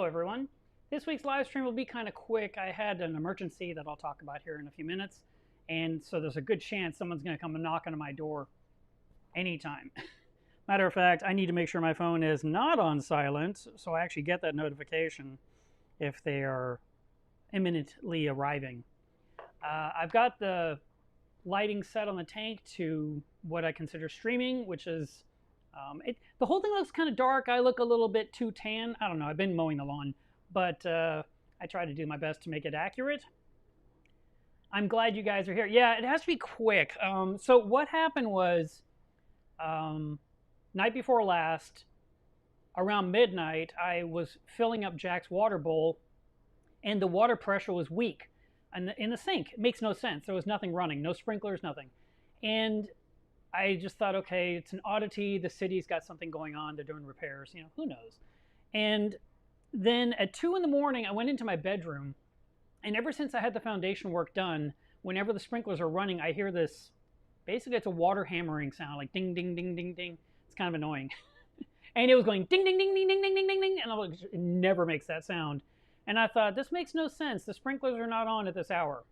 Hello everyone. This week's live stream will be kind of quick. I had an emergency that I'll talk about here in a few minutes, and so there's a good chance someone's going to come and knock on my door anytime. Matter of fact, I need to make sure my phone is not on silent so I actually get that notification if they are imminently arriving. I've got the lighting set on the tank to what I consider streaming, which is the whole thing looks kind of dark. I look a little bit too tan. I don't know. I've been mowing the lawn, but I try to do my best to make it accurate. I'm glad you guys are here. Yeah, it has to be quick. So what happened was night before last, around midnight, I was filling up Jack's water bowl, and the water pressure was weak in the sink. It makes no sense. There was nothing running, no sprinklers, nothing. And I just thought, okay, it's an oddity. The city's got something going on. They're doing repairs. You know, who knows? And then at 2 in the morning, I went into my bedroom. And ever since I had the foundation work done, whenever the sprinklers are running, I hear this, basically it's a water hammering sound, like ding, ding, ding, ding, ding. It's kind of annoying. And it was going ding, ding, ding, ding, ding, ding, ding, ding, ding. And I was like, it never makes that sound. And I thought, this makes no sense. The sprinklers are not on at this hour.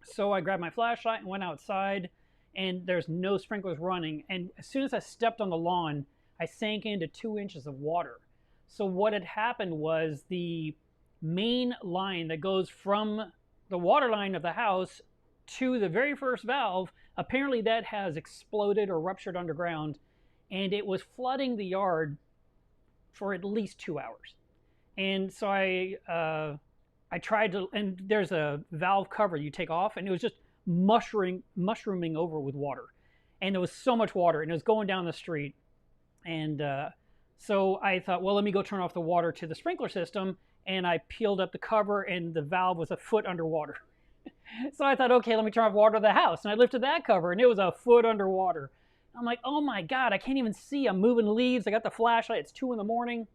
So I grabbed my flashlight and went outside. And there's no sprinklers running. And as soon as I stepped on the lawn, I sank into 2 inches of water. So what had happened was the main line that goes from the water line of the house to the very first valve, apparently that has exploded or ruptured underground. And it was flooding the yard for at least 2 hours. And so I tried to, and there's a valve cover you take off, and it was just mushrooming over with water. And there was so much water, and it was going down the street. And so I thought, well, let me go turn off the water to the sprinkler system. And I peeled up the cover, and the valve was a foot underwater. So I thought, okay, let me turn off water to the house. And I lifted that cover, and it was a foot underwater. I'm like, oh my God, I can't even see. I'm moving leaves. I got the flashlight. It's 2 in the morning.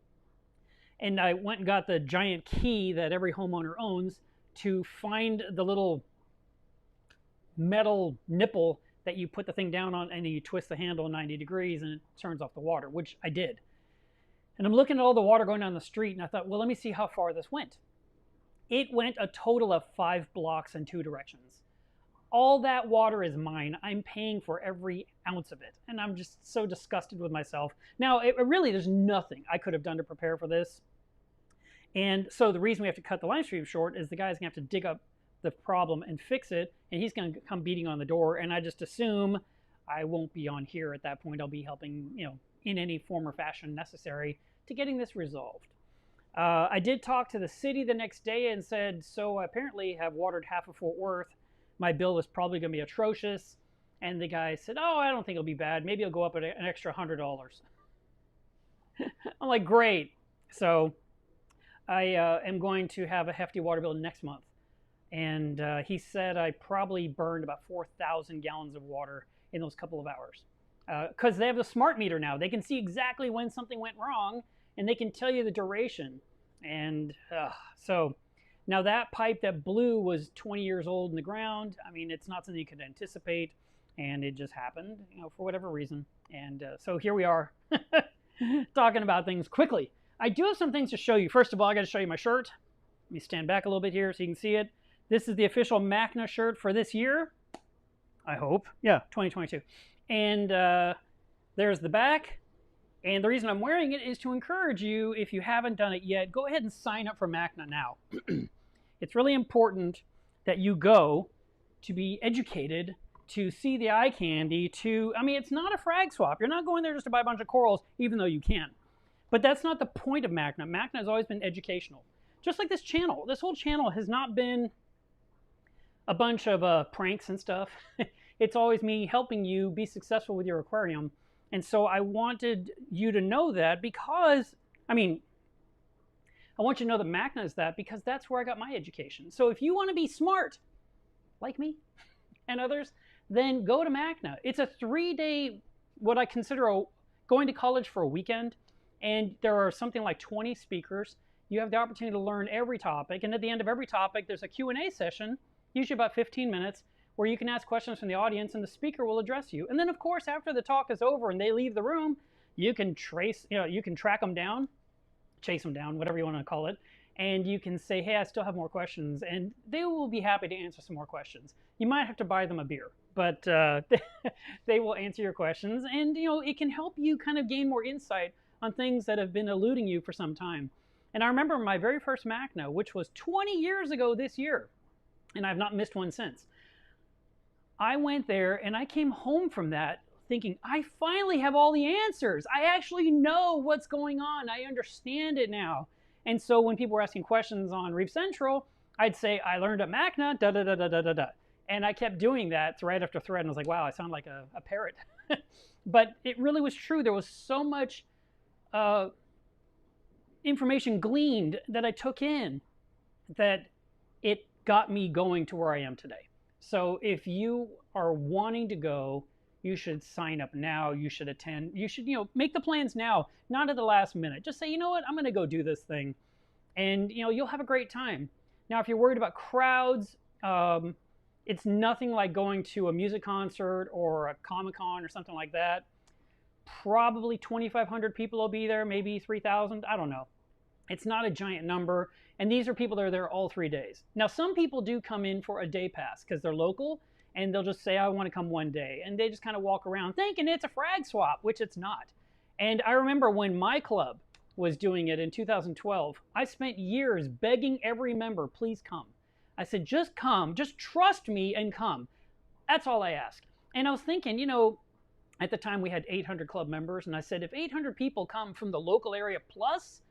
And I went and got the giant key that every homeowner owns to find the little metal nipple that you put the thing down on, and you twist the handle 90 degrees and it turns off the water, which I did. And I'm looking at all the water going down the street, and I thought, well, let me see how far this went. It went a total of 5 blocks in 2 directions. All that water is mine. I'm paying for every ounce of it. And I'm just so disgusted with myself. Now, really, there's nothing I could have done to prepare for this. And so the reason we have to cut the live stream short is the guy's going to have to dig up the problem and fix it. And he's going to come beating on the door. And I just assume I won't be on here at that point. I'll be helping, you know, in any form or fashion necessary to getting this resolved. I did talk to the city the next day and said, so I apparently have watered half of Fort Worth. My bill is probably going to be atrocious. And the guy said, oh, I don't think it'll be bad. Maybe it'll go up an extra $100. I'm like, great. So I am going to have a hefty water bill next month. And he said I probably burned about 4,000 gallons of water in those couple of hours. Because they have the smart meter now. They can see exactly when something went wrong, and they can tell you the duration. And so now that pipe that blew was 20 years old in the ground. I mean, it's not something you could anticipate, and it just happened, you know, for whatever reason. And so here we are talking about things quickly. I do have some things to show you. First of all, I got to show you my shirt. Let me stand back a little bit here so you can see it. This is the official MAGNA shirt for this year, I hope. Yeah, 2022. And there's the back. And the reason I'm wearing it is to encourage you, if you haven't done it yet, go ahead and sign up for MAGNA now. It's really important that you go to be educated, to see the eye candy, I mean, it's not a frag swap. You're not going there just to buy a bunch of corals, even though you can. But that's not the point of MAGNA. MAGNA has always been educational. Just like this channel. This whole channel has not been a bunch of pranks and stuff. It's always me helping you be successful with your aquarium. And so I wanted you to know that because, I mean, I want you to know that MAGNA is that because that's where I got my education. So if you want to be smart, like me and others, then go to MAGNA. It's a 3-day, what I consider going to college for a weekend. And there are something like 20 speakers. You have the opportunity to learn every topic. And at the end of every topic, there's a Q&A session, usually about 15 minutes, where you can ask questions from the audience and the speaker will address you. And then, of course, after the talk is over and they leave the room, you can track them down chase them down, whatever you want to call it. And you can say, hey, I still have more questions. And they will be happy to answer some more questions. You might have to buy them a beer, but they will answer your questions. And, it can help you kind of gain more insight on things that have been eluding you for some time. And I remember my very first MAGNA, which was 20 years ago this year, and I've not missed one since. I went there and I came home from that thinking, I finally have all the answers. I actually know what's going on. I understand it now. And so when people were asking questions on Reef Central, I'd say, I learned at MAGNA, da da da da da da da. And I kept doing that thread after thread. And I was like, wow, I sound like a parrot. But it really was true. There was so much information gleaned that I took in that it got me going to where I am today. So if you are wanting to go, you should sign up now. You should attend. You should, make the plans now, not at the last minute. Just say, you know what, I'm going to go do this thing. And, you'll have a great time. Now, if you're worried about crowds, it's nothing like going to a music concert or a Comic-Con or something like that. Probably 2,500 people will be there, maybe 3,000. I don't know. It's not a giant number. And these are people that are there all 3 days. Now, some people do come in for a day pass because they're local. And they'll just say, I want to come one day. And they just kind of walk around thinking it's a frag swap, which it's not. And I remember when my club was doing it in 2012, I spent years begging every member, please come. I said, just come, just trust me and come. That's all I ask. And I was thinking, at the time we had 800 club members. And I said, if 800 people come from the local area plus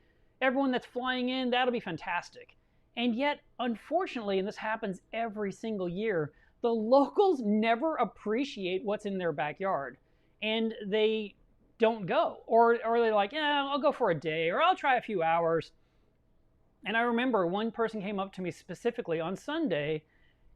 everyone that's flying in, that'll be fantastic. And yet, unfortunately, and this happens every single year, the locals never appreciate what's in their backyard, and they don't go. Or they're like, yeah, I'll go for a day, or I'll try a few hours. And I remember one person came up to me specifically on Sunday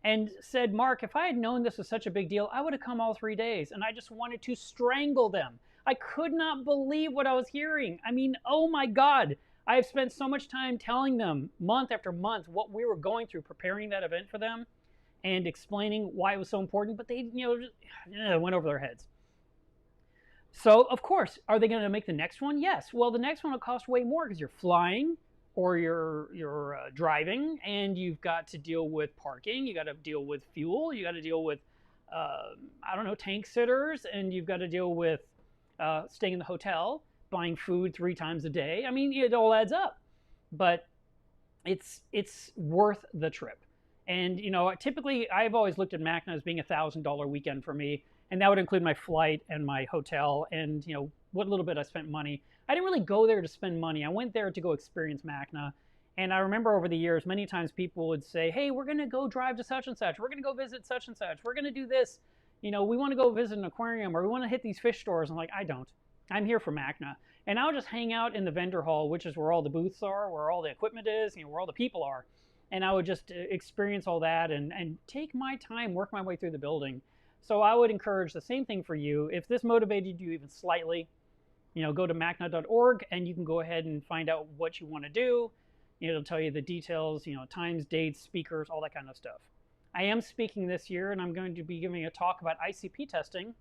and said, Mark, if I had known this was such a big deal, I would have come all 3 days, and I just wanted to strangle them. I could not believe what I was hearing. I mean, oh my God. I have spent so much time telling them month after month what we were going through preparing that event for them, and explaining why it was so important, but they, just went over their heads. So, of course, are they going to make the next one? Yes. Well, the next one will cost way more because you're flying or you're driving, and you've got to deal with parking, you got to deal with fuel, you got to deal with, tank sitters, and you've got to deal with staying in the hotel, buying food 3 times a day. I mean, it all adds up, but it's worth the trip. And, typically I've always looked at MAGNA as being $1,000 weekend for me. And that would include my flight and my hotel and, what little bit I spent money. I didn't really go there to spend money. I went there to go experience MAGNA. And I remember over the years, many times people would say, hey, we're going to go drive to such and such. We're going to go visit such and such. We're going to do this. We want to go visit an aquarium, or we want to hit these fish stores. I'm like, I don't. I'm here for MAGNA. And I'll just hang out in the vendor hall, which is where all the booths are, where all the equipment is, where all the people are. And I would just experience all that and take my time, work my way through the building. So I would encourage the same thing for you. If this motivated you even slightly, go to magna.org and you can go ahead and find out what you want to do. It'll tell you the details, times, dates, speakers, all that kind of stuff. I am speaking this year, and I'm going to be giving a talk about ICP testing.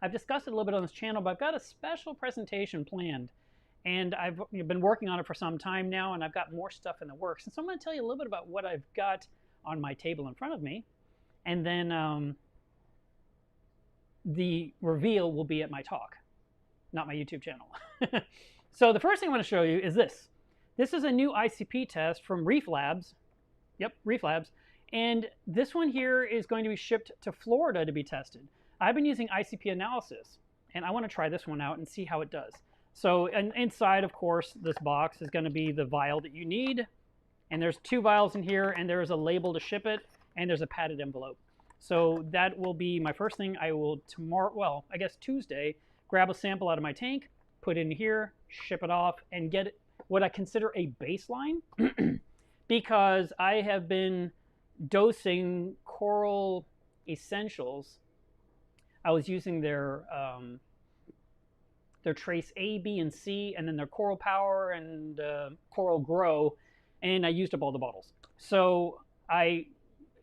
I've discussed it a little bit on this channel, but I've got a special presentation planned. And I've been working on it for some time now, and I've got more stuff in the works. And so I'm going to tell you a little bit about what I've got on my table in front of me. And then the reveal will be at my talk, not my YouTube channel. So the first thing I want to show you is this. This is a new ICP test from Reef Labs. Yep, Reef Labs. And this one here is going to be shipped to Florida to be tested. I've been using ICP analysis, and I want to try this one out and see how it does. So inside, of course, this box is going to be the vial that you need. And there's 2 vials in here, and there's a label to ship it, and there's a padded envelope. So that will be my first thing. I will Tuesday, grab a sample out of my tank, put it in here, ship it off, and get what I consider a baseline. Because I have been dosing Coral Essentials. I was using their Trace A, B, and C, and then their Coral Power and Coral Grow, and I used up all the bottles. So I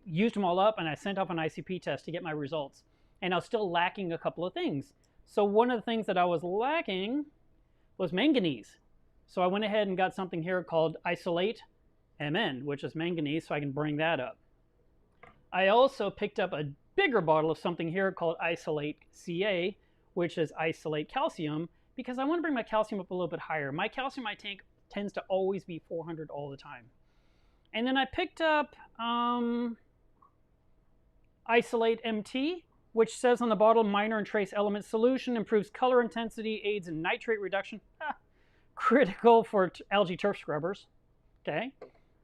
used them all up, and I sent off an ICP test to get my results. And I was still lacking a couple of things. So one of the things that I was lacking was manganese. So I went ahead and got something here called Isolate MN, which is manganese, so I can bring that up. I also picked up a bigger bottle of something here called Isolate CA, which is isolate calcium, because I want to bring my calcium up a little bit higher. My calcium in my tank tends to always be 400 all the time. And then I picked up Isolate MT, which says on the bottle, minor and trace element solution, improves color intensity, aids in nitrate reduction. Critical for algae turf scrubbers. Okay.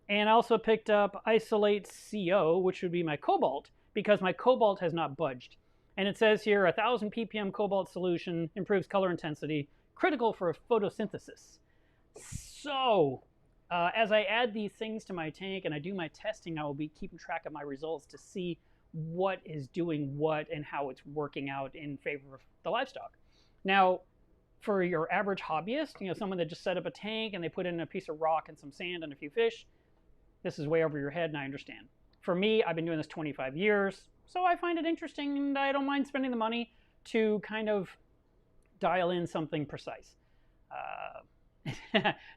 And I also picked up Isolate CO, which would be my cobalt, because my cobalt has not budged. And it says here, 1000 ppm cobalt solution, improves color intensity, critical for photosynthesis. So, as I add these things to my tank and I do my testing, I will be keeping track of my results to see what is doing what and how it's working out in favor of the livestock. Now, for your average hobbyist, you know, someone that just set up a tank and they put in a piece of rock and some sand and a few fish, this is way over your head, and I understand. For me, I've been doing this 25 years, so I find it interesting and I don't mind spending the money to kind of dial in something precise.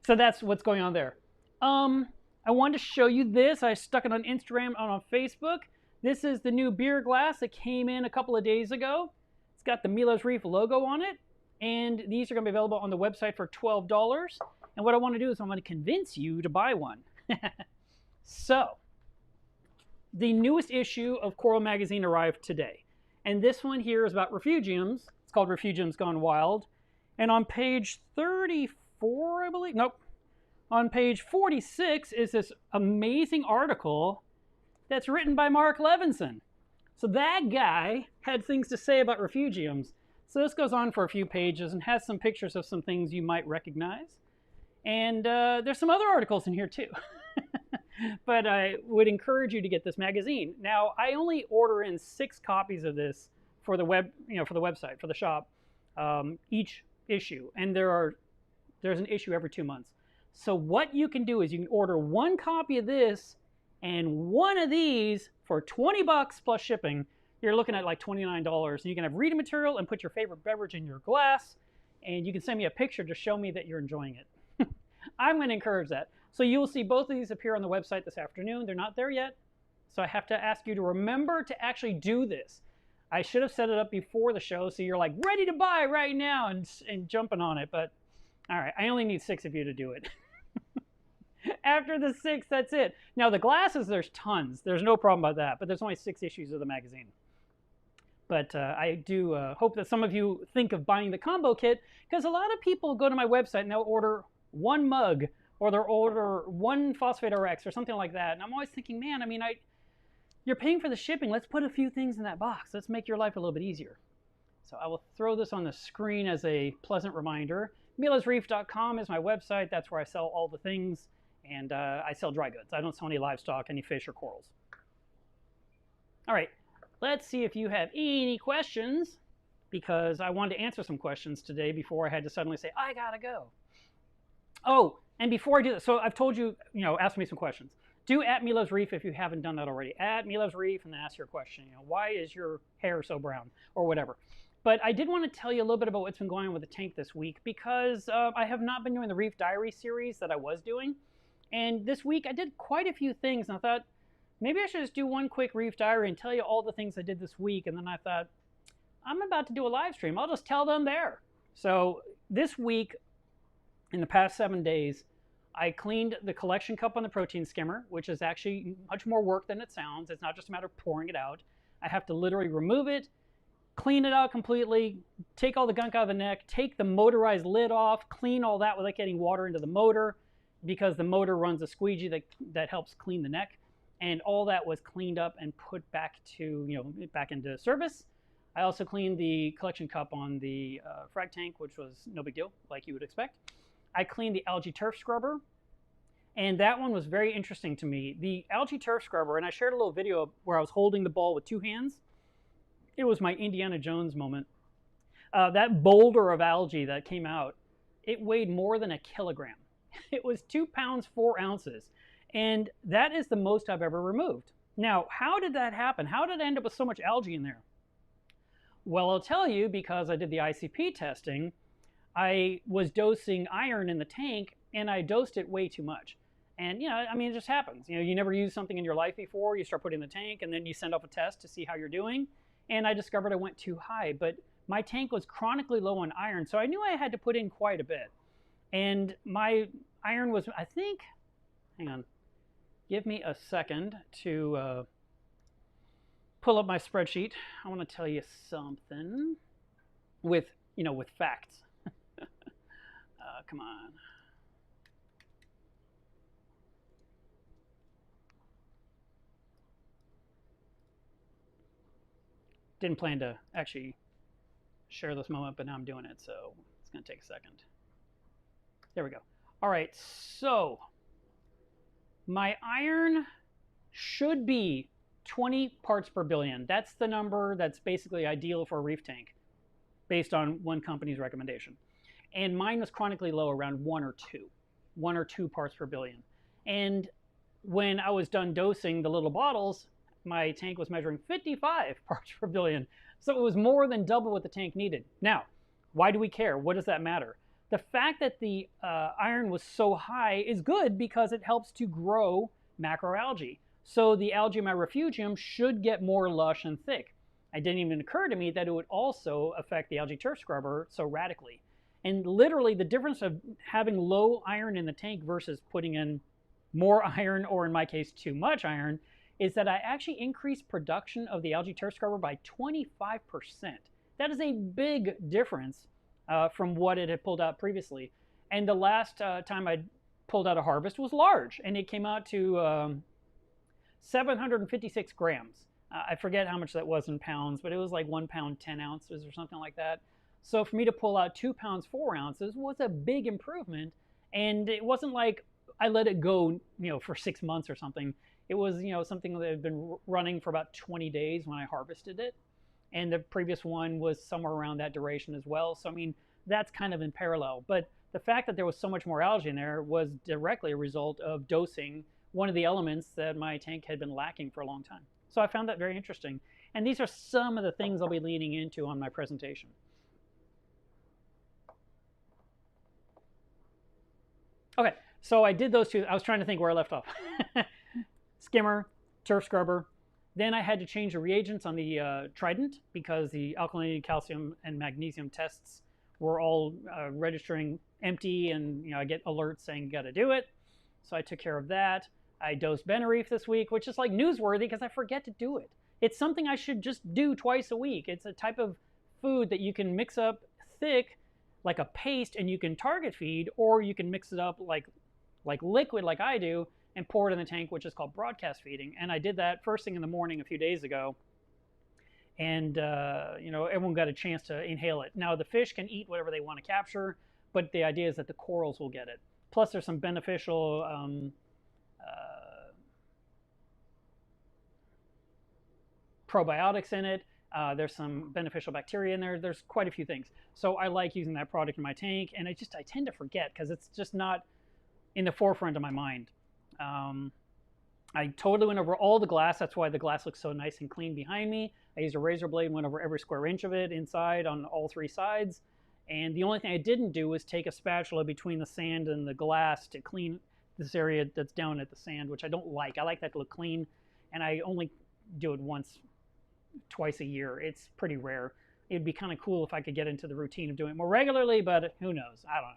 So that's what's going on there. I wanted to show you this. I stuck it on Instagram and on Facebook. This is the new beer glass that came in a couple of days ago. It's got the Mieles Reef logo on it, and these are going to be available on the website for $12. And what I want to do is I want to convince you to buy one. So, the newest issue of Coral Magazine arrived today. And this one here is about refugiums. It's called Refugiums Gone Wild. And on page 34, I believe, nope. On page 46 is this amazing article that's written by Mark Levinson. So that guy had things to say about refugiums. So this goes on for a few pages and has some pictures of some things you might recognize. And there's some other articles in here too. But I would encourage you to get this magazine. Now, I only order in 6 copies of this for the web, for the website, for the shop, each issue. And there's an issue every 2 months. So what you can do is you can order 1 copy of this and 1 of these for $20 plus shipping. You're looking at like $29. And you can have reading material and put your favorite beverage in your glass. And you can send me a picture to show me that you're enjoying it. I'm going to encourage that. So you will see both of these appear on the website this afternoon. They're not there yet. So I have to ask you to remember to actually do this. I should have set it up before the show so you're like ready to buy right now and jumping on it. But all right, I only need 6 of you to do it. After the 6, that's it. Now the glasses, there's tons. There's no problem about that. But there's only 6 issues of the magazine. But I do hope that some of you think of buying the combo kit, because a lot of people go to my website and they'll order 1 mug, or they'll order 1 phosphate RX or something like that. And I'm always thinking, man, I mean, you're paying for the shipping. Let's put a few things in that box. Let's make your life a little bit easier. So I will throw this on the screen as a pleasant reminder. MielesReef.com is my website. That's where I sell all the things. And I sell dry goods. I don't sell any livestock, any fish or corals. All right, let's see if you have any questions, because I wanted to answer some questions today before I had to suddenly say, I gotta go. Oh, and before I do that, so I've told you, ask me some questions. Do at Mieles Reef if you haven't done that already. At Mieles Reef and then ask your question. Why is your hair so brown or whatever? But I did want to tell you a little bit about what's been going on with the tank this week, because I have not been doing the Reef Diary series that I was doing. And this week I did quite a few things, and I thought maybe I should just do one quick Reef Diary and tell you all the things I did this week. And then I thought, I'm about to do a live stream. I'll just tell them there. So this week, in the past 7 days, I cleaned the collection cup on the protein skimmer, which is actually much more work than it sounds. It's not just a matter of pouring it out. I have to literally remove it, clean it out completely, take all the gunk out of the neck, take the motorized lid off, clean all that without getting water into the motor, because the motor runs a squeegee that helps clean the neck. And all that was cleaned up and put back to, back into service. I also cleaned the collection cup on the frag tank, which was no big deal, like you would expect. I cleaned the algae turf scrubber, and that one was very interesting to me. The algae turf scrubber, and I shared a little video where I was holding the ball with 2 hands. It was my Indiana Jones moment. That boulder of algae that came out, it weighed more than 1 kilogram. It was 2 pounds, 4 ounces. And that is the most I've ever removed. Now, how did that happen? How did I end up with so much algae in there? Well, I'll tell you, because I did the ICP testing. I was dosing iron in the tank and I dosed it way too much. And, I mean, it just happens. You never used something in your life before, you start putting it in the tank, and then you send off a test to see how you're doing. And I discovered I went too high, but my tank was chronically low on iron, so I knew I had to put in quite a bit. And my iron was, I think, hang on, give me a second to pull up my spreadsheet. I want to tell you something with facts. Come on. Didn't plan to actually share this moment, but now I'm doing it, so it's going to take a second. There we go. All right, so my iron should be 20 parts per billion. That's the number that's basically ideal for a reef tank based on one company's recommendation. And mine was chronically low, around 1 or 2 parts per billion. And when I was done dosing the little bottles, my tank was measuring 55 parts per billion. So it was more than double what the tank needed. Now, why do we care? What does that matter? The fact that the iron was so high is good because it helps to grow macroalgae. So the algae in my refugium should get more lush and thick. It didn't even occur to me that it would also affect the algae turf scrubber so radically. And literally the difference of having low iron in the tank versus putting in more iron, or in my case, too much iron, is that I actually increased production of the algae turf scrubber by 25%. That is a big difference from what it had pulled out previously. And the last time I pulled out a harvest was large, and it came out to 756 grams. I forget how much that was in pounds, but it was like 1 pound 10 ounces or something like that. So for me to pull out 2 pounds 4 ounces was a big improvement, and it wasn't like I let it go, for 6 months or something. It was, something that had been running for about 20 days when I harvested it. And the previous one was somewhere around that duration as well. So, I mean, that's kind of in parallel. But the fact that there was so much more algae in there was directly a result of dosing one of the elements that my tank had been lacking for a long time. So I found that very interesting. And these are some of the things I'll be leaning into on my presentation. Okay, so I did those two. I was trying to think where I left off. Skimmer, turf scrubber. Then I had to change the reagents on the Trident because the alkalinity, calcium, and magnesium tests were all registering empty, and I get alerts saying you got to do it. So I took care of that. I dosed Reef this week, which is like newsworthy because I forget to do it. It's something I should just do twice a week. It's a type of food that you can mix up thick like a paste and you can target feed, or you can mix it up like liquid like I do and pour it in the tank, which is called broadcast feeding. And I did that first thing in the morning a few days ago. And, everyone got a chance to inhale it. Now, the fish can eat whatever they want to capture, but the idea is that the corals will get it. Plus, there's some beneficial probiotics in it. There's some beneficial bacteria in there. There's quite a few things. So I like using that product in my tank, and I tend to forget because it's just not in the forefront of my mind. I totally went over all the glass. That's why the glass looks so nice and clean behind me. I used a razor blade, went over every square inch of it inside on all 3 sides. And the only thing I didn't do was take a spatula between the sand and the glass to clean this area that's down at the sand, which I don't like. I like that to look clean, and I only do it twice a year. It's pretty rare. It'd be kind of cool if I could get into the routine of doing it more regularly, but who knows? I don't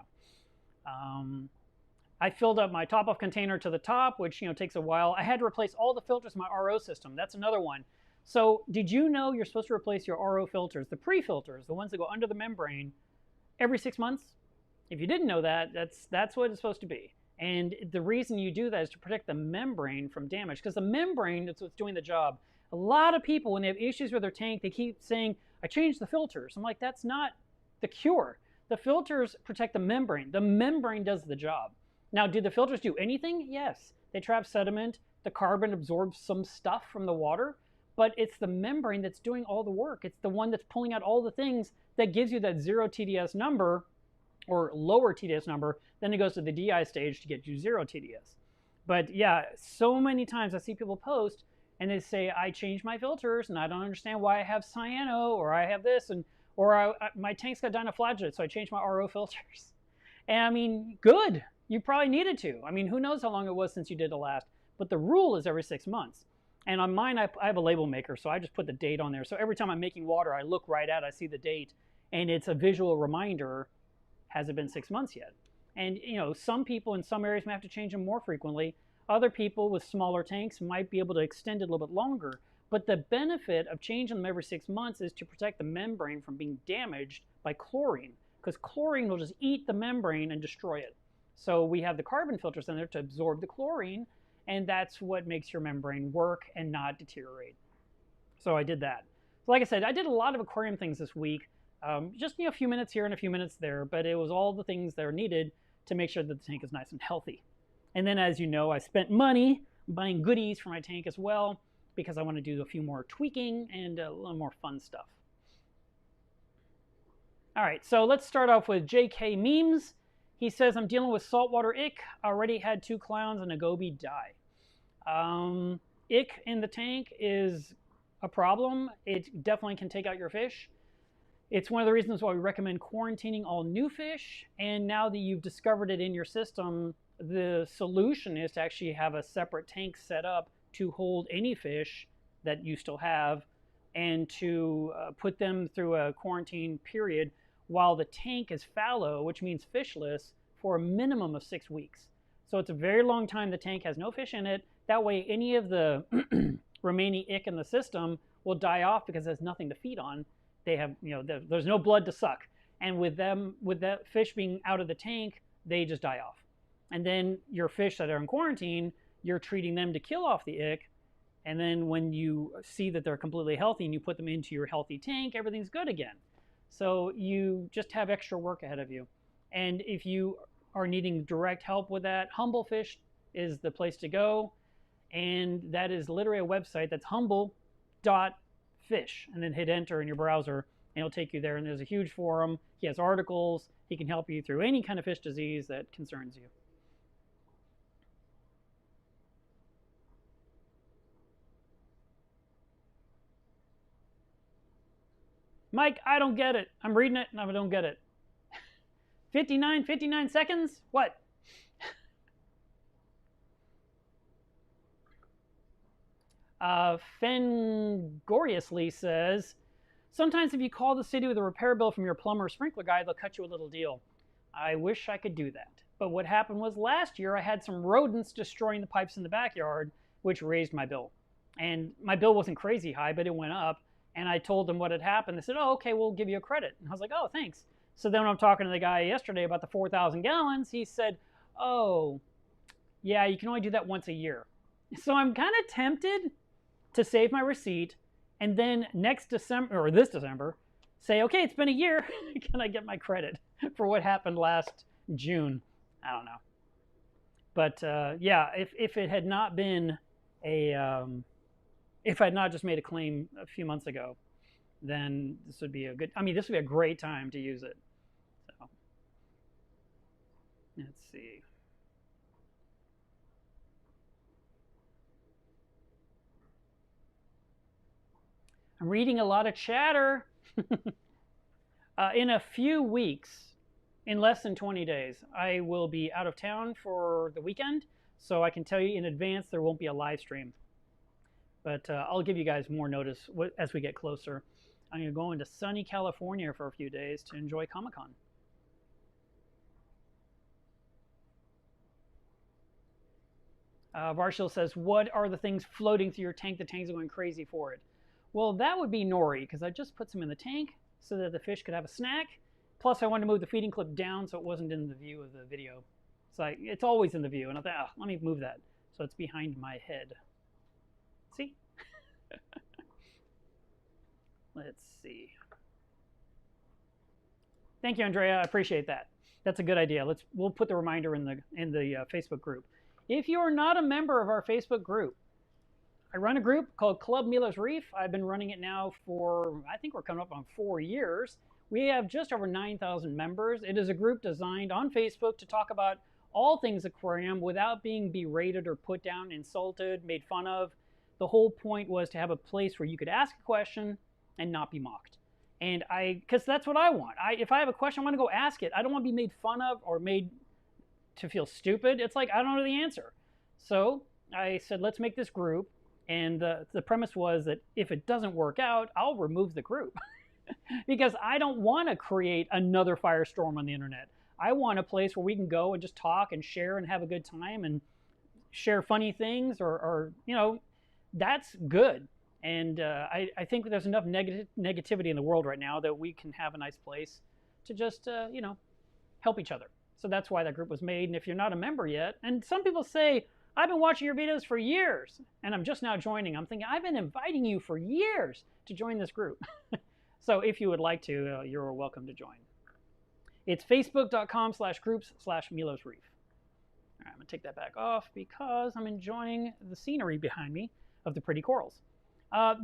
know. I filled up my top-off container to the top, which takes a while. I had to replace all the filters in my RO system. That's another one. So did you know you're supposed to replace your RO filters, the pre-filters, the ones that go under the membrane, every 6 months? If you didn't know that, that's what it's supposed to be. And the reason you do that is to protect the membrane from damage, because the membrane is what's doing the job. A lot of people, when they have issues with their tank, they keep saying, I changed the filters. I'm like, that's not the cure. The filters protect the membrane. The membrane does the job. Now, do the filters do anything? Yes. They trap sediment. The carbon absorbs some stuff from the water. But it's the membrane that's doing all the work. It's the one that's pulling out all the things that gives you that 0 TDS number or lower TDS number. Then it goes to the DI stage to get you 0 TDS. But yeah, so many times I see people post and they say, I changed my filters and I don't understand why I have cyano, or I have this, or my tank's got dinoflagellate, so I changed my RO filters. And I mean, good. You probably needed to. I mean, who knows how long it was since you did the last, but the rule is every 6 months. And on mine, I have a label maker, so I just put the date on there. So every time I'm making water, I look right at it, I see the date, and it's a visual reminder, has it been 6 months yet? And you know, some people in some areas may have to change them more frequently. Other people with smaller tanks might be able to extend it a little bit longer. But the benefit of changing them every 6 months is to protect the membrane from being damaged by chlorine, because chlorine will just eat the membrane and destroy it. So we have the carbon filters in there to absorb the chlorine, and that's what makes your membrane work and not deteriorate. So I did that. So like I said, I did a lot of aquarium things this week. Just a few minutes here and a few minutes there, but it was all the things that are needed to make sure that the tank is nice and healthy. And then, as you know, I spent money buying goodies for my tank as well, because I want to do a few more tweaking and a little more fun stuff. All right, so let's start off with JK Memes. He says, I'm dealing with saltwater ick. Already had 2 clowns and a goby die. Ick in the tank is a problem. It definitely can take out your fish. It's one of the reasons why we recommend quarantining all new fish. And now that you've discovered it in your system, the solution is to actually have a separate tank set up to hold any fish that you still have, and to put them through a quarantine period while the tank is fallow, which means fishless, for a minimum of 6 weeks. So it's a very long time the tank has no fish in it. That way any of the remaining ick in the system will die off because there's nothing to feed on. They have, you know, there's no blood to suck. And with that fish being out of the tank, they just die off. And then your fish that are in quarantine, you're treating them to kill off the ick. And then when you see that they're completely healthy and you put them into your healthy tank, everything's good again. So you just have extra work ahead of you. And if you are needing direct help with that, Humble Fish is the place to go. And that is literally a website that's humble.fish. And then hit enter in your browser and it'll take you there. And there's a huge forum. He has articles. He can help you through any kind of fish disease that concerns you. Mike, I don't get it. I'm reading it and I don't get it. 59 seconds? What? Fengoriously says, sometimes if you call the city with a repair bill from your plumber or sprinkler guy, they'll cut you a little deal. I wish I could do that. But what happened was last year I had some rodents destroying the pipes in the backyard, which raised my bill. And my bill wasn't crazy high, but it went up. And I told them what had happened. They said, oh, okay, we'll give you a credit. And I was like, oh, thanks. So then when I'm talking to the guy yesterday about the 4,000 gallons, he said, oh, yeah, you can only do that once a year. So I'm kind of tempted to save my receipt and then next December, or this December, say, okay, it's been a year. Can I get my credit for what happened last June? I don't know. But yeah, if it had not been a... if I had not just made a claim a few months ago, then this would be a good, this would be a great time to use it. So, let's see. I'm reading a lot of chatter. In a few weeks, in less than 20 days, I will be out of town for the weekend. So I can tell you in advance there won't be a live stream. But I'll give you guys more notice as we get closer. I'm going to go into sunny California for a few days to enjoy Comic-Con. Varshil says, what are the things floating through your tank? The tank's going crazy for it. Well, that would be nori, because I just put some in the tank so that the fish could have a snack. Plus, I wanted to move the feeding clip down so it wasn't in the view of the video. So it's always in the view. And I thought, oh, let me move that so it's behind my head. See? Let's see. Thank you, Andrea. I appreciate that. That's a good idea. We'll put the reminder in the Facebook group. If you are not a member of our Facebook group, I run a group called Club Mieles Reef. I've been running it now for, I think we're coming up on 4 years. We have just over 9,000 members. It is a group designed on Facebook to talk about all things aquarium without being berated or put down, insulted, made fun of. The whole point was to have a place where you could ask a question and not be mocked. And because that's what I want. If I have a question, I want to go ask it. I don't want to be made fun of or made to feel stupid. It's like, I don't know the answer. So I said, let's make this group. And the premise was that if it doesn't work out, I'll remove the group. Because I don't want to create another firestorm on the internet. I want a place where we can go and just talk and share and have a good time and share funny things, or you know, that's good. And I think there's enough negativity in the world right now that we can have a nice place to just, you know, help each other. So that's why that group was made. And if you're not a member yet, and some people say, I've been watching your videos for years, and I'm just now joining. I'm thinking, I've been inviting you for years to join this group. So if you would like to, you're welcome to join. It's facebook.com/groups/Mieles Reef. All right, I'm going to take that back off because I'm enjoying the scenery behind me of the pretty corals.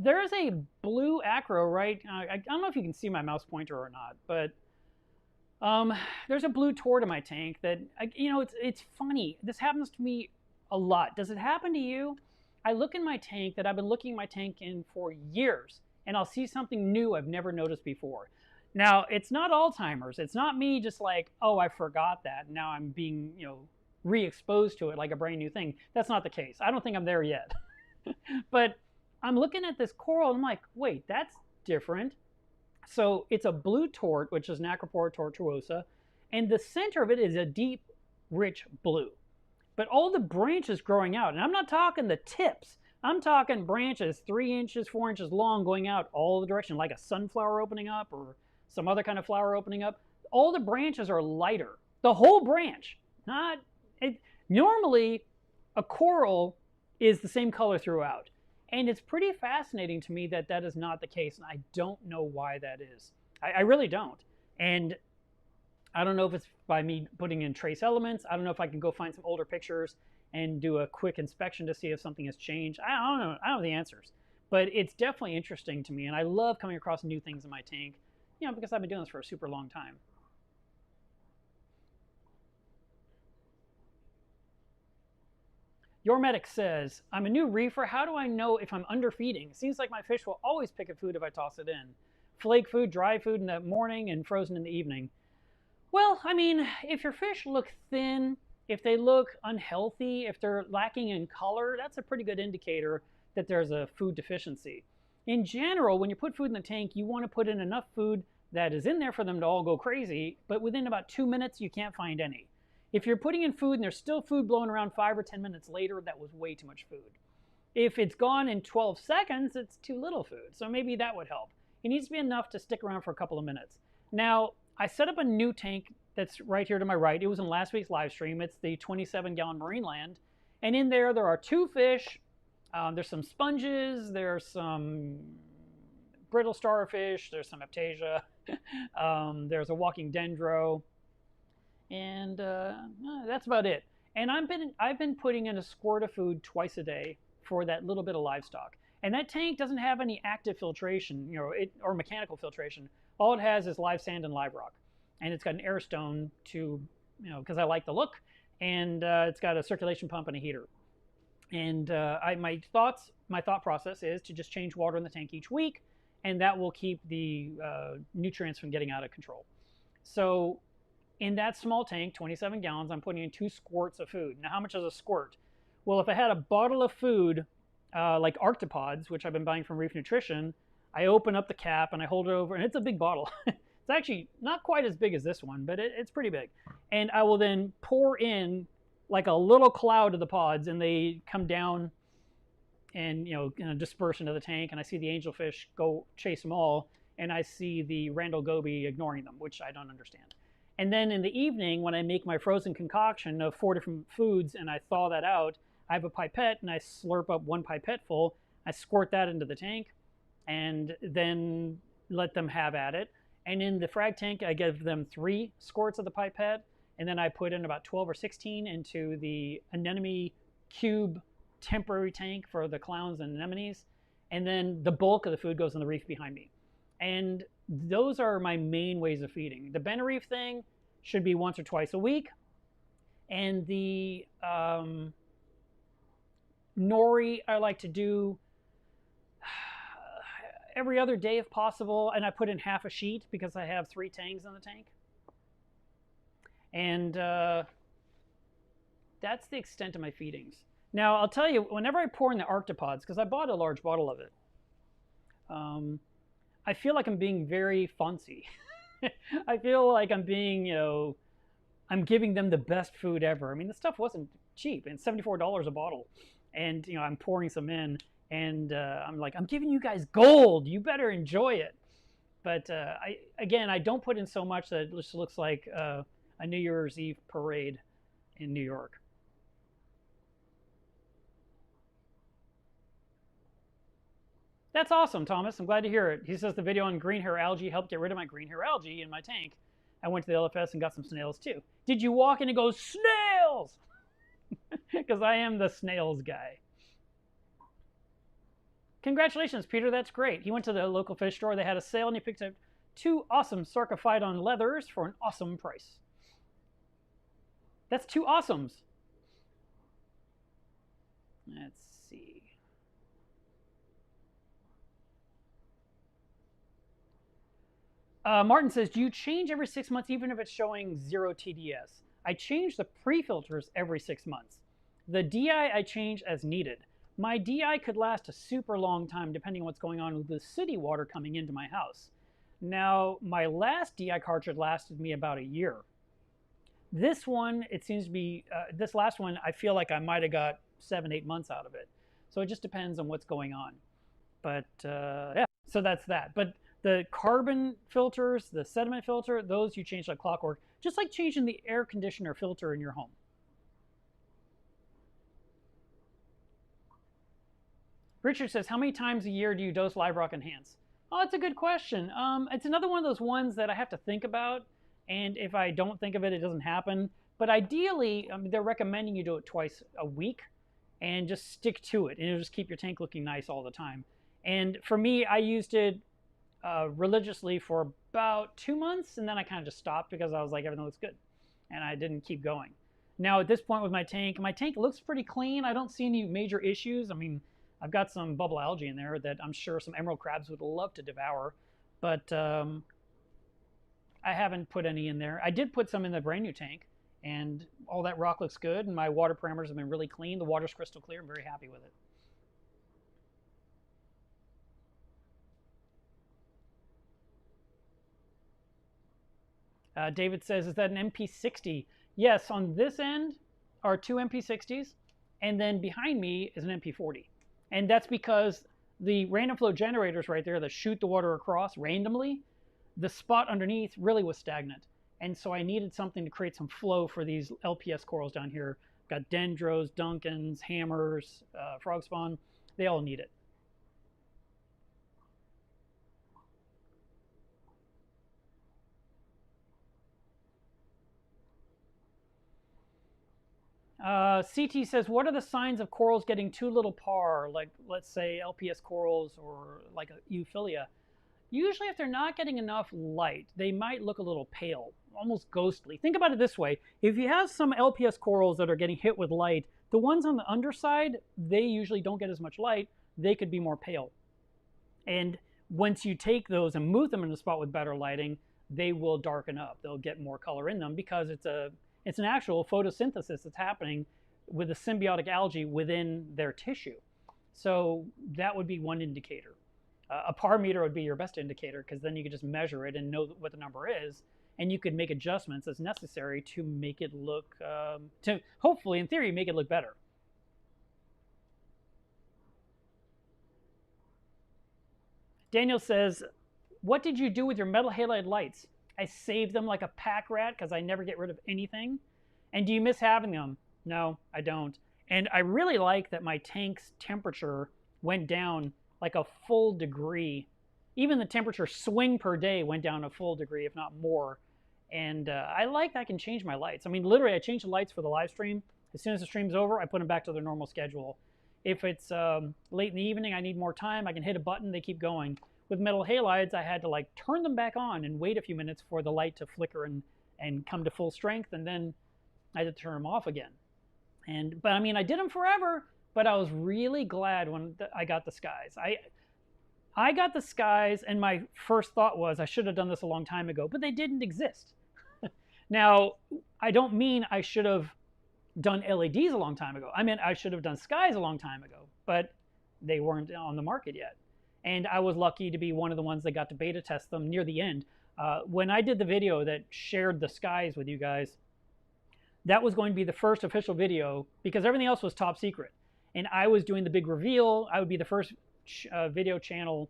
There's a blue acro, right? I don't know if you can see my mouse pointer or not, but there's a blue tort in my tank that, you know, it's funny. This happens to me a lot. Does it happen to you? I look in my tank that I've been looking my tank in for years, and I'll see something new I've never noticed before. Now, it's not Alzheimer's. It's not me just like, oh, I forgot that. Now I'm being, you know, re-exposed to it like a brand new thing. That's not the case. I don't think I'm there yet. But I'm looking at this coral, and I'm like, wait, that's different. So it's a blue tort, which is Nacropora tortuosa, and the center of it is a deep, rich blue. But all the branches growing out, and I'm not talking the tips, I'm talking branches 3 inches, 4 inches long going out all the direction, like a sunflower opening up or some other kind of flower opening up. All the branches are lighter. The whole branch. Normally, a coral is the same color throughout. And it's pretty fascinating to me that that is not the case, and I don't know why that is. I really don't. And I don't know if it's by me putting in trace elements. I don't know if I can go find some older pictures and do a quick inspection to see if something has changed. I don't know. I don't know the answers. But it's definitely interesting to me, and I love coming across new things in my tank, you know, because I've been doing this for a super long time. Your Medic says, I'm a new reefer. How do I know if I'm underfeeding? It seems like my fish will always pick at food if I toss it in. Flake food, dry food in the morning, and frozen in the evening. Well, I mean, if your fish look thin, if they look unhealthy, if they're lacking in color, that's a pretty good indicator that there's a food deficiency. In general, when you put food in the tank, you want to put in enough food that is in there for them to all go crazy, but within about 2 minutes, you can't find any. If you're putting in food and there's still food blowing around 5 or 10 minutes later, that was way too much food. If it's gone in 12 seconds, it's too little food. So maybe that would help. It needs to be enough to stick around for a couple of minutes. Now, I set up a new tank that's right here to my right. It was in last week's live stream. It's the 27-gallon Marineland. And in there are 2 fish. There's some sponges. There's some brittle starfish. There's some Aptasia. There's a walking dendro. And that's about it. And I've been putting in a squirt of food twice a day for that little bit of livestock. And that tank doesn't have any active filtration, you know, or mechanical filtration. All it has is live sand and live rock. And it's got an air stone to, you know, because I like the look. And it's got a circulation pump and a heater. And my thought process is to just change water in the tank each week, and that will keep the nutrients from getting out of control. So in that small tank, 27 gallons, I'm putting in 2 squirts of food. Now, how much is a squirt? Well, if I had a bottle of food, like Arctopods, which I've been buying from Reef Nutrition, I open up the cap and I hold it over, and it's a big bottle. It's actually not quite as big as this one, but it's pretty big. And I will then pour in like a little cloud of the pods, and they come down and, you know, disperse into the tank, and I see the angelfish go chase them all, and I see the Randall goby ignoring them, which I don't understand. And then in the evening, when I make my frozen concoction of 4 different foods and I thaw that out, I have a pipette and I slurp up 1 pipette full. I squirt that into the tank and then let them have at it. And in the frag tank, I give them 3 squirts of the pipette, and then I put in about 12 or 16 into the anemone cube temporary tank for the clowns and anemones. And then the bulk of the food goes in the reef behind me. And those are my main ways of feeding. The Reef thing should be once or twice a week. And the nori I like to do every other day if possible. And I put in half a sheet because I have 3 tangs in the tank. And that's the extent of my feedings. Now, I'll tell you, whenever I pour in the arctopods, because I bought a large bottle of it, I feel like I'm being very fancy. I feel like I'm being, I'm giving them the best food ever. I mean, the stuff wasn't cheap, and $74 a bottle. And, I'm pouring some in, and I'm like, I'm giving you guys gold. You better enjoy it. But I don't put in so much that it just looks like a New Year's Eve parade in New York. That's awesome, Thomas. I'm glad to hear it. He says the video on green hair algae helped get rid of my green hair algae in my tank. I went to the LFS and got some snails too. Did you walk in and go, snails? Because I am the snails guy. Congratulations, Peter. That's great. He went to the local fish store. They had a sale, and he picked up 2 awesome sarcophyton leathers for an awesome price. That's 2 awesomes. Let's see. Martin says, do you change every 6 months even if it's showing 0 TDS? I change the pre-filters every 6 months. The DI I change as needed. My DI could last a super long time depending on what's going on with the city water coming into my house. Now, my last DI cartridge lasted me about a year. This one, it seems to be, this last one, I feel like I might have got 7-8 months out of it. So it just depends on what's going on. But yeah, so that's that. But the carbon filters, the sediment filter, those you change like clockwork, just like changing the air conditioner filter in your home. Richard says, how many times a year do you dose Live Rock Enhance? Oh, that's a good question. It's another one of those ones that I have to think about. And if I don't think of it, it doesn't happen. But ideally, they're recommending you do it twice a week and just stick to it. And it'll just keep your tank looking nice all the time. And for me, I used it religiously for about 2 months. And then I kind of just stopped because I was like, everything looks good. And I didn't keep going. Now, at this point with my tank looks pretty clean. I don't see any major issues. I mean, I've got some bubble algae in there that I'm sure some emerald crabs would love to devour. But I haven't put any in there. I did put some in the brand new tank, and all that rock looks good, and my water parameters have been really clean. The water's crystal clear. I'm very happy with it. David says, is that an MP60? Yes, on this end are 2 MP60s, and then behind me is an MP40. And that's because the random flow generators right there that shoot the water across randomly, the spot underneath really was stagnant. And so I needed something to create some flow for these LPS corals down here. Got dendros, duncans, hammers, frog spawn. They all need it. CT says, what are the signs of corals getting too little par, like let's say LPS corals or like a euphilia? Usually if they're not getting enough light, they might look a little pale, almost ghostly. Think about it this way. If you have some LPS corals that are getting hit with light, the ones on the underside, they usually don't get as much light. They could be more pale. And once you take those and move them in a spot with better lighting, they will darken up. They'll get more color in them because it's an actual photosynthesis that's happening with the symbiotic algae within their tissue. So that would be one indicator. A par meter would be your best indicator because then you could just measure it and know what the number is, and you could make adjustments as necessary to make it look, to hopefully, in theory, make it look better. Daniel says, what did you do with your metal halide lights? I saved them like a pack rat because I never get rid of anything. And do you miss having them? No, I don't. And I really like that my tank's temperature went down like a full degree. Even the temperature swing per day went down a full degree, if not more. And I like that I can change my lights. I mean, literally, I change the lights for the live stream. As soon as the stream's over, I put them back to their normal schedule. If it's late in the evening, I need more time, I can hit a button, they keep going. With metal halides, I had to like turn them back on and wait a few minutes for the light to flicker and come to full strength, and then I had to turn them off again. But I mean, I did them forever, but I was really glad when I got the skies. I got the skies, and my first thought was I should have done this a long time ago, but they didn't exist. Now, I don't mean I should have done LEDs a long time ago. I mean, I should have done skies a long time ago, but they weren't on the market yet. And I was lucky to be one of the ones that got to beta test them near the end. When I did the video that shared the skies with you guys, that was going to be the first official video because everything else was top secret. And I was doing the big reveal. I would be the first video channel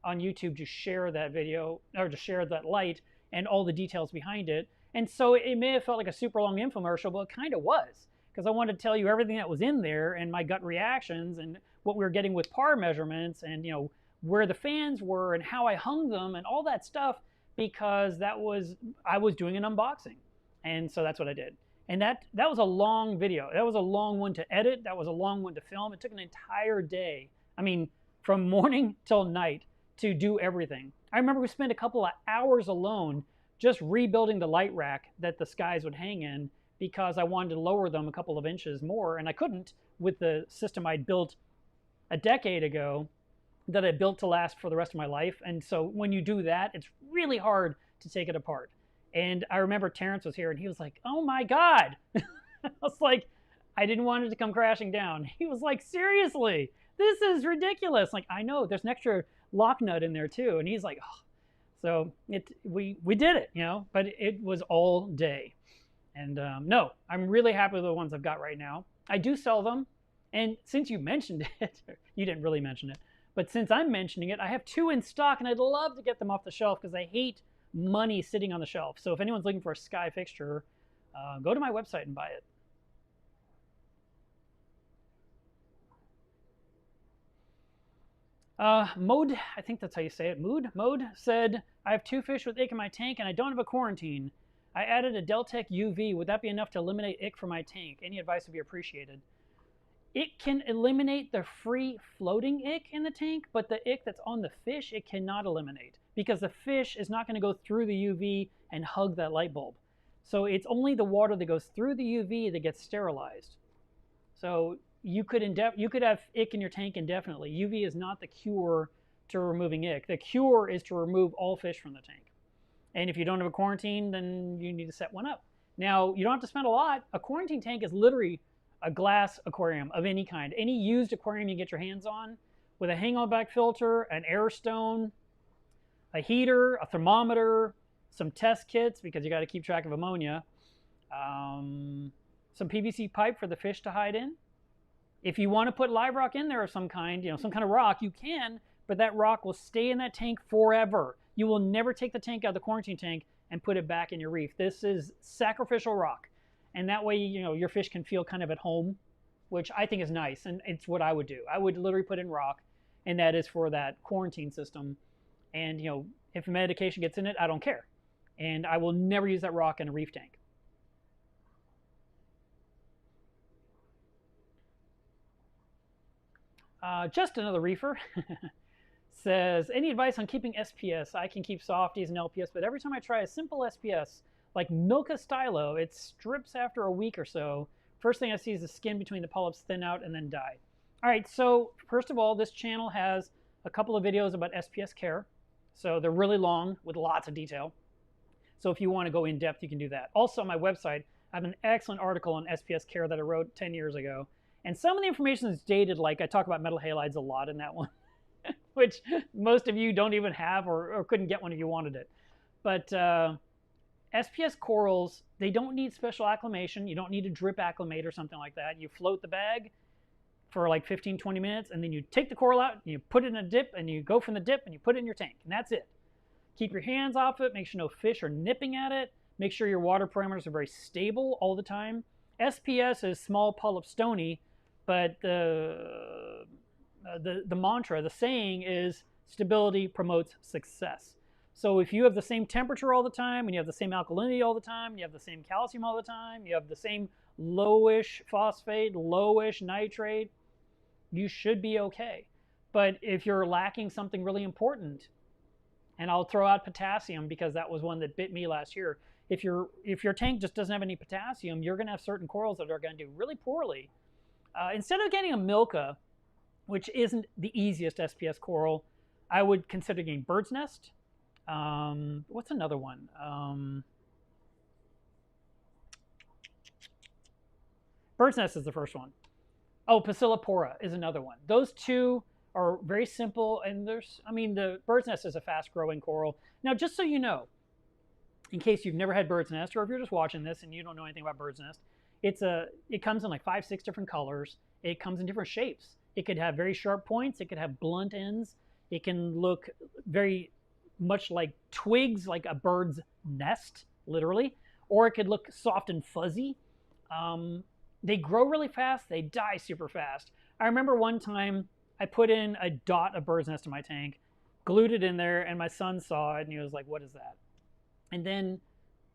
on YouTube to share that video, or to share that light and all the details behind it. And so it may have felt like a super long infomercial, but it kind of was, because I wanted to tell you everything that was in there and my gut reactions and what we were getting with par measurements and, you know, where the fans were and how I hung them and all that stuff, because I was doing an unboxing. And so that's what I did. And that was a long video. That was a long one to edit. That was a long one to film. It took an entire day. I mean, from morning till night to do everything. I remember we spent a couple of hours alone just rebuilding the light rack that the skies would hang in, because I wanted to lower them a couple of inches more, and I couldn't with the system I'd built a decade ago that I built to last for the rest of my life. And so when you do that, it's really hard to take it apart. And I remember Terrence was here and he was like, oh my God. I was like, I didn't want it to come crashing down. He was like, seriously, this is ridiculous. Like, I know there's an extra lock nut in there too. And he's like, oh. So we did it, you know, but it was all day. And no, I'm really happy with the ones I've got right now. I do sell them. And since you mentioned it, you didn't really mention it, but since I'm mentioning it, I have 2 in stock and I'd love to get them off the shelf because I hate money sitting on the shelf. So if anyone's looking for a sky fixture, go to my website and buy it. Mode, I think that's how you say it. Mode said, I have 2 fish with ick in my tank and I don't have a quarantine. I added a Deltec UV. Would that be enough to eliminate ick from my tank? Any advice would be appreciated. It can eliminate the free floating ick in the tank, but the ick that's on the fish, it cannot eliminate, because the fish is not going to go through the UV and hug that light bulb. So it's only the water that goes through the UV that gets sterilized. So you could have ick in your tank indefinitely. UV is not the cure to removing ick. The cure is to remove all fish from the tank. And if you don't have a quarantine, then you need to set one up. Now, you don't have to spend a lot. A quarantine tank is literally a glass aquarium of any kind. Any used aquarium you get your hands on, with a hang-on back filter, an air stone, a heater, a thermometer, some test kits, because you got to keep track of ammonia, some PVC pipe for the fish to hide in. If you want to put live rock in there of some kind, you know, some kind of rock, you can, but that rock will stay in that tank forever. You will never take the tank out of the quarantine tank and put it back in your reef. This is sacrificial rock. And that way, you know, your fish can feel kind of at home, which I think is nice. And it's what I would do. I would literally put in rock, and that is for that quarantine system. And, you know, if medication gets in it, I don't care. And I will never use that rock in a reef tank. Just another reefer says, any advice on keeping SPS? I can keep softies and LPS, but every time I try a simple SPS, like Milka Stylo, it strips after a week or so. First thing I see is the skin between the polyps thin out and then die. All right, so first of all, this channel has a couple of videos about SPS care. So they're really long with lots of detail. So if you want to go in depth, you can do that. Also on my website, I have an excellent article on SPS care that I wrote 10 years ago. And some of the information is dated, like I talk about metal halides a lot in that one, which most of you don't even have or couldn't get one if you wanted it. But SPS corals, they don't need special acclimation. You don't need to drip acclimate or something like that. You float the bag for like 15, 20 minutes, and then you take the coral out, and you put it in a dip, and you go from the dip, and you put it in your tank, and that's it. Keep your hands off it. Make sure no fish are nipping at it. Make sure your water parameters are very stable all the time. SPS is small polyp stony, but the mantra, the saying is stability promotes success. So if you have the same temperature all the time, and you have the same alkalinity all the time, and you have the same calcium all the time, you have the same lowish phosphate, lowish nitrate, you should be okay. But if you're lacking something really important, and I'll throw out potassium because that was one that bit me last year. If your tank just doesn't have any potassium, you're going to have certain corals that are going to do really poorly. Instead of getting a Milka, which isn't the easiest SPS coral, I would consider getting bird's nest. What's another one? Bird's nest is the first one. Oh, Pasillipora is another one. Those two are very simple, and the bird's nest is a fast-growing coral. Now, just so you know, in case you've never had bird's nest, or if you're just watching this and you don't know anything about bird's nest, it comes in like 5, 6 different colors. It comes in different shapes. It could have very sharp points. It could have blunt ends. It can look very much like twigs, like a bird's nest, literally, or it could look soft and fuzzy. They grow really fast. They die super fast. I remember one time I put in a dot of bird's nest in my tank, glued it in there, and my son saw it, and he was like, "What is that?" And then,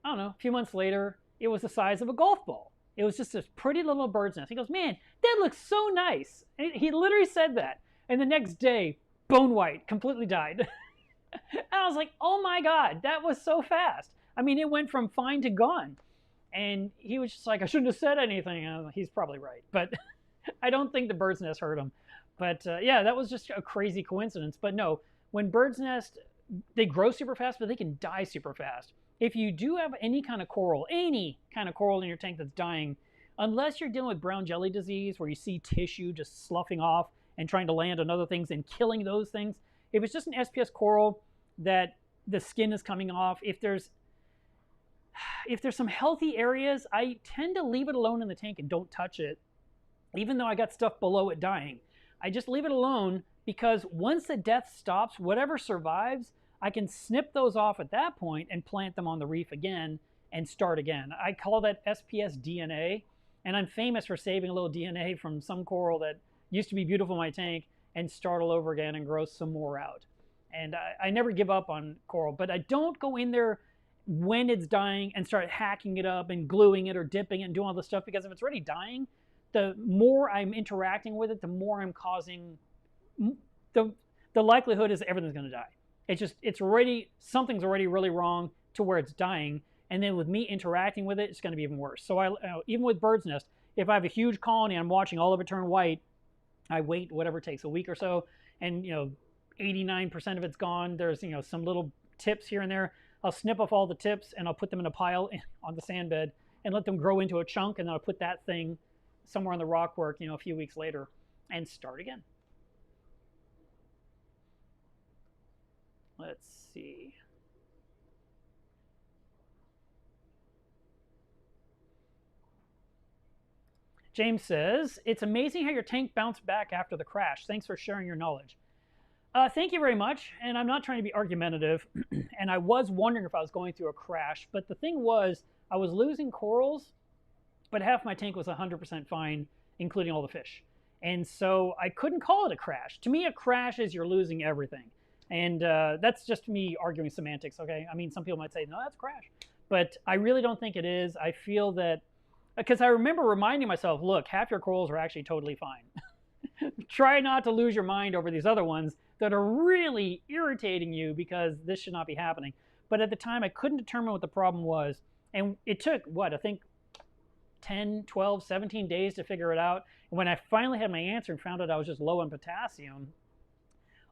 I don't know, a few months later, it was the size of a golf ball. It was just this pretty little bird's nest. He goes, "Man, that looks so nice." And he literally said that. And the next day, bone white, completely died. And I was like, oh my God, that was so fast. I mean, it went from fine to gone. And he was just like, "I shouldn't have said anything." And I was like, he's probably right. But I don't think the bird's nest hurt him. But yeah, that was just a crazy coincidence. But no, when bird's nest, they grow super fast, but they can die super fast. If you do have any kind of coral in your tank that's dying, unless you're dealing with brown jelly disease where you see tissue just sloughing off and trying to land on other things and killing those things, if it's just an SPS coral that the skin is coming off, if there's some healthy areas, I tend to leave it alone in the tank and don't touch it, even though I got stuff below it dying. I just leave it alone because once the death stops, whatever survives, I can snip those off at that point and plant them on the reef again and start again. I call that SPS DNA, and I'm famous for saving a little DNA from some coral that used to be beautiful in my tank and start all over again and grow some more out. And I never give up on coral, but I don't go in there when it's dying and start hacking it up and gluing it or dipping it and doing all this stuff, because if it's already dying, the more I'm interacting with it, the more I'm causing, the likelihood is that everything's going to die. Something's already really wrong to where it's dying, and then with me interacting with it, it's going to be even worse. So even with bird's nest, if I have a huge colony and I'm watching all of it turn white, I wait whatever it takes, a week or so, and 89% of it's gone. There's some little tips here and there. I'll snip off all the tips and I'll put them in a pile on the sand bed and let them grow into a chunk, and then I'll put that thing somewhere on the rock work, a few weeks later, and start again. Let's see. James says, "It's amazing how your tank bounced back after the crash. Thanks for sharing your knowledge." Thank you very much. And I'm not trying to be argumentative. And I was wondering if I was going through a crash. But the thing was, I was losing corals, but half my tank was 100% fine, including all the fish. And so I couldn't call it a crash. To me, a crash is you're losing everything. And that's just me arguing semantics, okay? I mean, some people might say, no, that's a crash. But I really don't think it is. I feel that, because I remember reminding myself, look, half your corals are actually totally fine. Try not to lose your mind over these other ones that are really irritating you, because this should not be happening. But at the time, I couldn't determine what the problem was. And it took, I think 10, 12, 17 days to figure it out. And when I finally had my answer and found out I was just low on potassium,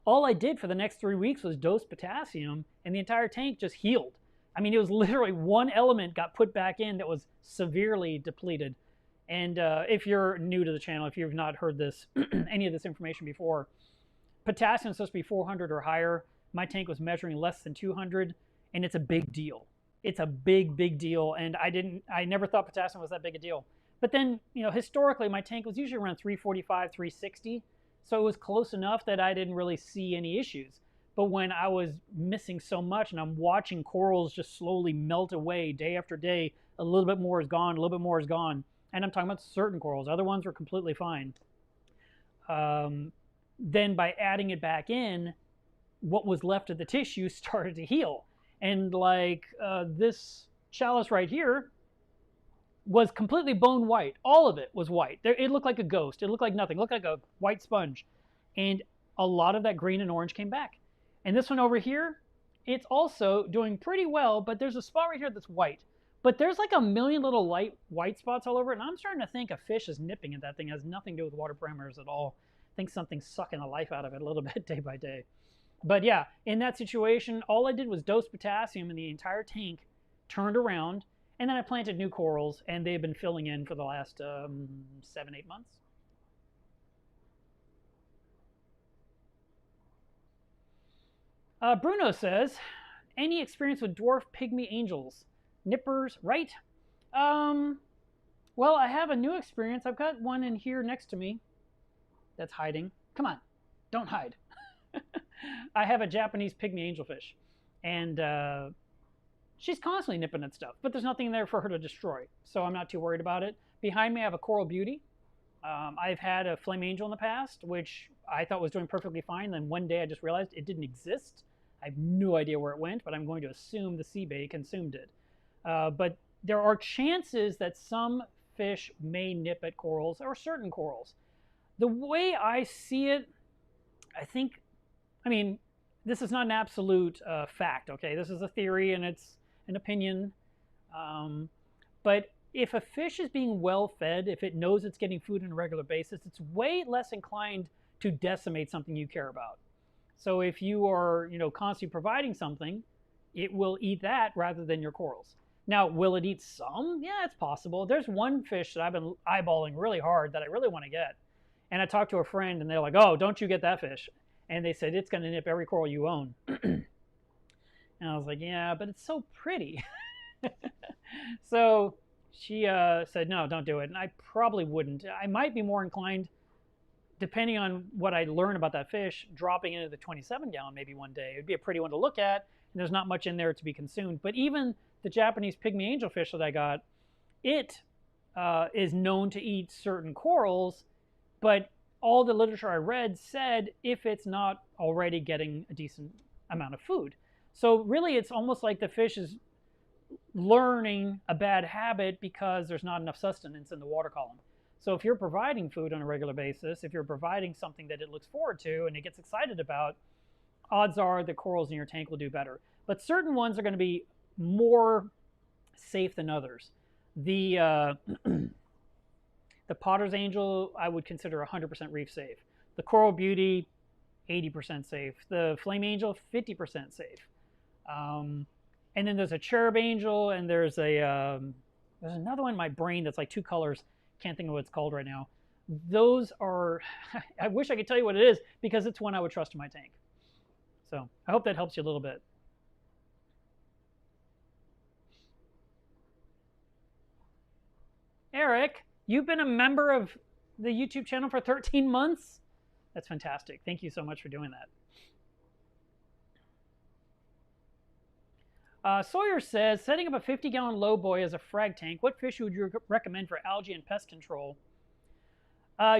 all I did for the next 3 weeks was dose potassium, and the entire tank just healed. I mean, it was literally one element got put back in that was severely depleted. And if you're new to the channel, if you've not heard this, any of this information before, potassium is supposed to be 400 or higher. My tank was measuring less than 200, and it's a big deal. It's a big, big deal, and I never thought potassium was that big a deal. But then, historically, my tank was usually around 345, 360, so it was close enough that I didn't really see any issues. But when I was missing so much, and I'm watching corals just slowly melt away day after day, a little bit more is gone, a little bit more is gone. And I'm talking about certain corals. Other ones were completely fine. Then by adding it back in, what was left of the tissue started to heal. And like this chalice right here was completely bone white. All of it was white. It looked like a ghost. It looked like nothing. It looked like a white sponge. And a lot of that green and orange came back. And this one over here, it's also doing pretty well, but there's a spot right here that's white. But there's like a million little light white spots all over it, and I'm starting to think a fish is nipping at that thing. It has nothing to do with water parameters at all. I think something's sucking the life out of it a little bit day by day. But yeah, in that situation, all I did was dose potassium, and the entire tank turned around, And then I planted new corals, and they've been filling in for the last 7-8 months. Bruno says, any experience with dwarf pygmy angels? Nippers, right? Well, I have a new experience. I've got one in here next to me that's hiding. Come on, don't hide. I have a Japanese pygmy angelfish, and she's constantly nipping at stuff, but there's nothing there for her to destroy, so I'm not too worried about it. Behind me, I have a coral beauty. I've had a flame angel in the past, which I thought was doing perfectly fine. Then one day I just realized it didn't exist. I have no idea where it went, but I'm going to assume the sea bay consumed it. But there are chances that some fish may nip at corals, or certain corals. The way I see it, I mean, this is not an absolute fact, okay? This is a theory and it's an opinion. But if a fish is being well fed, if it knows it's getting food on a regular basis, it's way less inclined to decimate something you care about. So if you are, constantly providing something, it will eat that rather than your corals. Now, will it eat some? Yeah, it's possible. There's one fish that I've been eyeballing really hard that I really want to get. And I talked to a friend and they're like, oh, don't you get that fish. And they said, it's going to nip every coral you own. And I was like, yeah, but it's so pretty. So she said, no, don't do it. And I probably wouldn't. I might be more inclined, depending on what I learn about that fish, dropping into the 27-gallon maybe one day. It would be a pretty one to look at, and there's not much in there to be consumed. But even the Japanese pygmy angelfish that I got, it is known to eat certain corals, but all the literature I read said if it's not already getting a decent amount of food. So really it's almost like the fish is learning a bad habit because there's not enough sustenance in the water column. So if you're providing food on a regular basis, if you're providing something that it looks forward to and it gets excited about, odds are the corals in your tank will do better. But certain ones are going to be more safe than others. The Potter's Angel, I would consider 100% reef safe. The Coral Beauty, 80% safe. The Flame Angel, 50% safe. And then there's a Cherub Angel, and there's another one in my brain that's like two colors. Can't think of what it's called right now. Those are, I wish I could tell you what it is, because it's one I would trust in my tank. So I hope that helps you a little bit. Eric, you've been a member of the YouTube channel for 13 months? That's fantastic. Thank you so much for doing that. Sawyer says, setting up a 50-gallon Lowboy as a frag tank, what fish would you recommend for algae and pest control?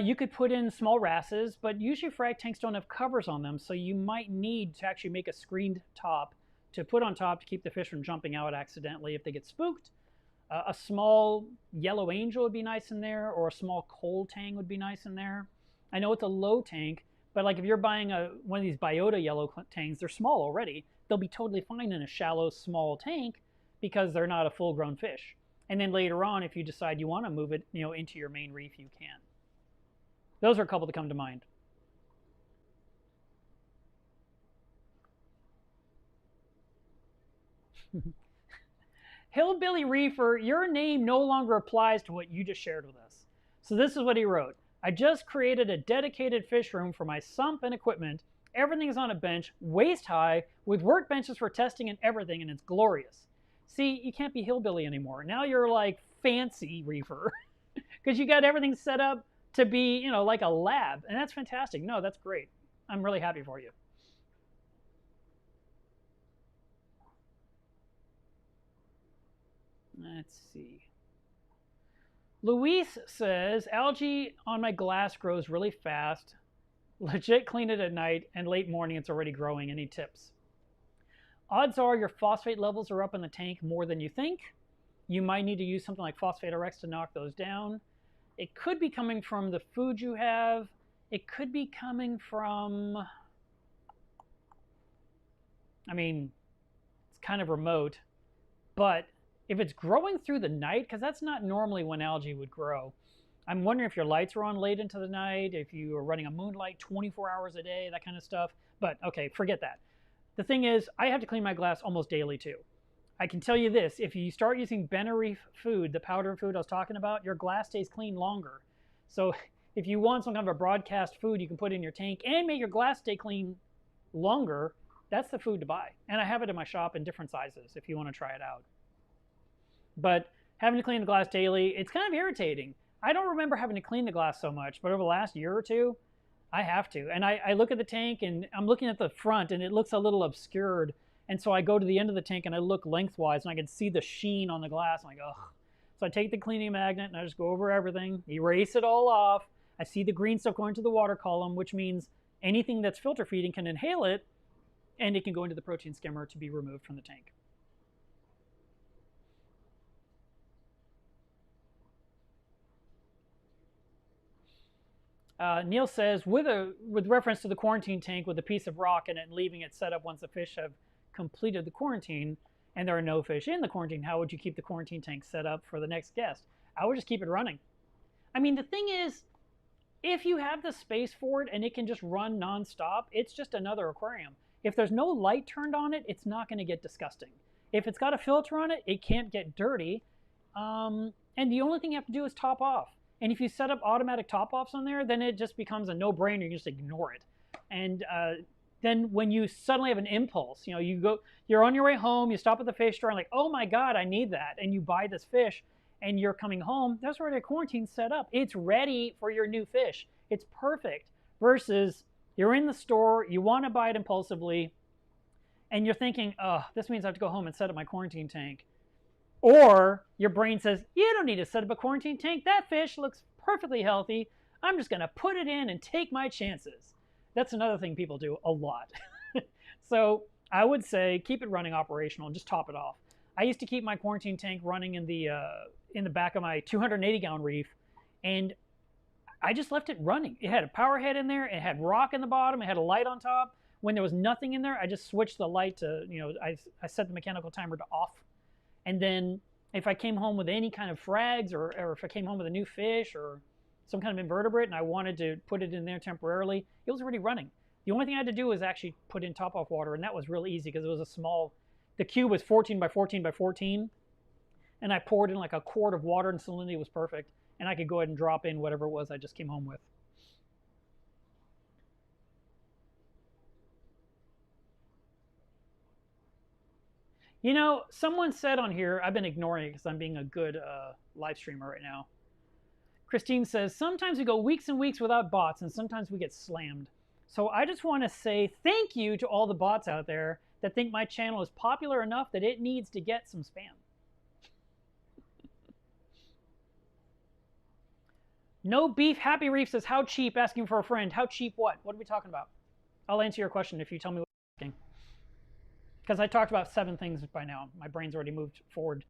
You could put in small wrasses, but usually frag tanks don't have covers on them, so you might need to actually make a screened top to put on top to keep the fish from jumping out accidentally if they get spooked. A small yellow angel would be nice in there, or a small coal tang would be nice in there. I know it's a low tank, but like if you're buying one of these biota yellow tanks, they're small already. They'll be totally fine in a shallow, small tank because they're not a full-grown fish. And then later on, if you decide you want to move it, into your main reef, you can. Those are a couple that come to mind. Hillbilly Reefer, your name no longer applies to what you just shared with us. So this is what he wrote. I just created a dedicated fish room for my sump and equipment. Everything is on a bench, waist high, with workbenches for testing and everything, and it's glorious. See, you can't be hillbilly anymore. Now you're like fancy reefer because you got everything set up to be, like a lab, and that's fantastic. No, that's great. I'm really happy for you. Let's see. Luis says, algae on my glass grows really fast. Legit clean it at night, and late morning it's already growing. Any tips? Odds are your phosphate levels are up in the tank more than you think. You might need to use something like Phosphate RX to knock those down. It could be coming from the food you have. It could be coming from, it's kind of remote, but if it's growing through the night, because that's not normally when algae would grow. I'm wondering if your lights are on late into the night, if you are running a moonlight 24 hours a day, that kind of stuff. But okay, forget that. The thing is, I have to clean my glass almost daily too. I can tell you this, if you start using Reef food, the powder food I was talking about, your glass stays clean longer. So if you want some kind of a broadcast food you can put in your tank and make your glass stay clean longer, that's the food to buy. And I have it in my shop in different sizes if you want to try it out. But having to clean the glass daily, it's kind of irritating. I don't remember having to clean the glass so much, but over the last year or two, I have to. And I look at the tank and I'm looking at the front and it looks a little obscured. And so I go to the end of the tank and I look lengthwise and I can see the sheen on the glass. I'm like, ugh. So I take the cleaning magnet and I just go over everything, erase it all off. I see the green stuff going to the water column, which means anything that's filter feeding can inhale it and it can go into the protein skimmer to be removed from the tank. Neil says, with reference to the quarantine tank with a piece of rock in it and leaving it set up once the fish have completed the quarantine and there are no fish in the quarantine, how would you keep the quarantine tank set up for the next guest? I would just keep it running. I mean, the thing is, if you have the space for it and it can just run nonstop, it's just another aquarium. If there's no light turned on it, it's not going to get disgusting. If it's got a filter on it, it can't get dirty. And the only thing you have to do is top off. And if you set up automatic top-offs on there, then it just becomes a no-brainer. You just ignore it. And then when you suddenly have an impulse, you know, you're on your way home, you stop at the fish store and like, oh my God, I need that. And you buy this fish and you're coming home, that's already a quarantine set up. It's ready for your new fish. It's perfect. Versus you're in the store, you want to buy it impulsively, and you're thinking, oh, this means I have to go home and set up my quarantine tank. Or your brain says, you don't need to set up a quarantine tank. That fish looks perfectly healthy. I'm just going to put it in and take my chances. That's another thing people do a lot. So I would say keep it running operational and just top it off. I used to keep my quarantine tank running in the back of my 280-gallon reef, and I just left it running. It had a power head in there. It had rock in the bottom. It had a light on top. When there was nothing in there, I just switched the light to, I set the mechanical timer to off. And then if I came home with any kind of frags or if I came home with a new fish or some kind of invertebrate and I wanted to put it in there temporarily, it was already running. The only thing I had to do was actually put in top-off water, and that was really easy because it was a small, the cube was 14 by 14 by 14, and I poured in like a quart of water and salinity was perfect, and I could go ahead and drop in whatever it was I just came home with. You know, someone said on here, I've been ignoring it because I'm being a good live streamer right now. Christine says, sometimes we go weeks and weeks without bots, and sometimes we get slammed. So I just want to say thank you to all the bots out there that think my channel is popular enough that it needs to get some spam. No Beef Happy Reef says, how cheap? Asking for a friend. How cheap what? What are we talking about? I'll answer your question if you tell me what you're asking. Because I talked about 7 things by now. My brain's already moved forward.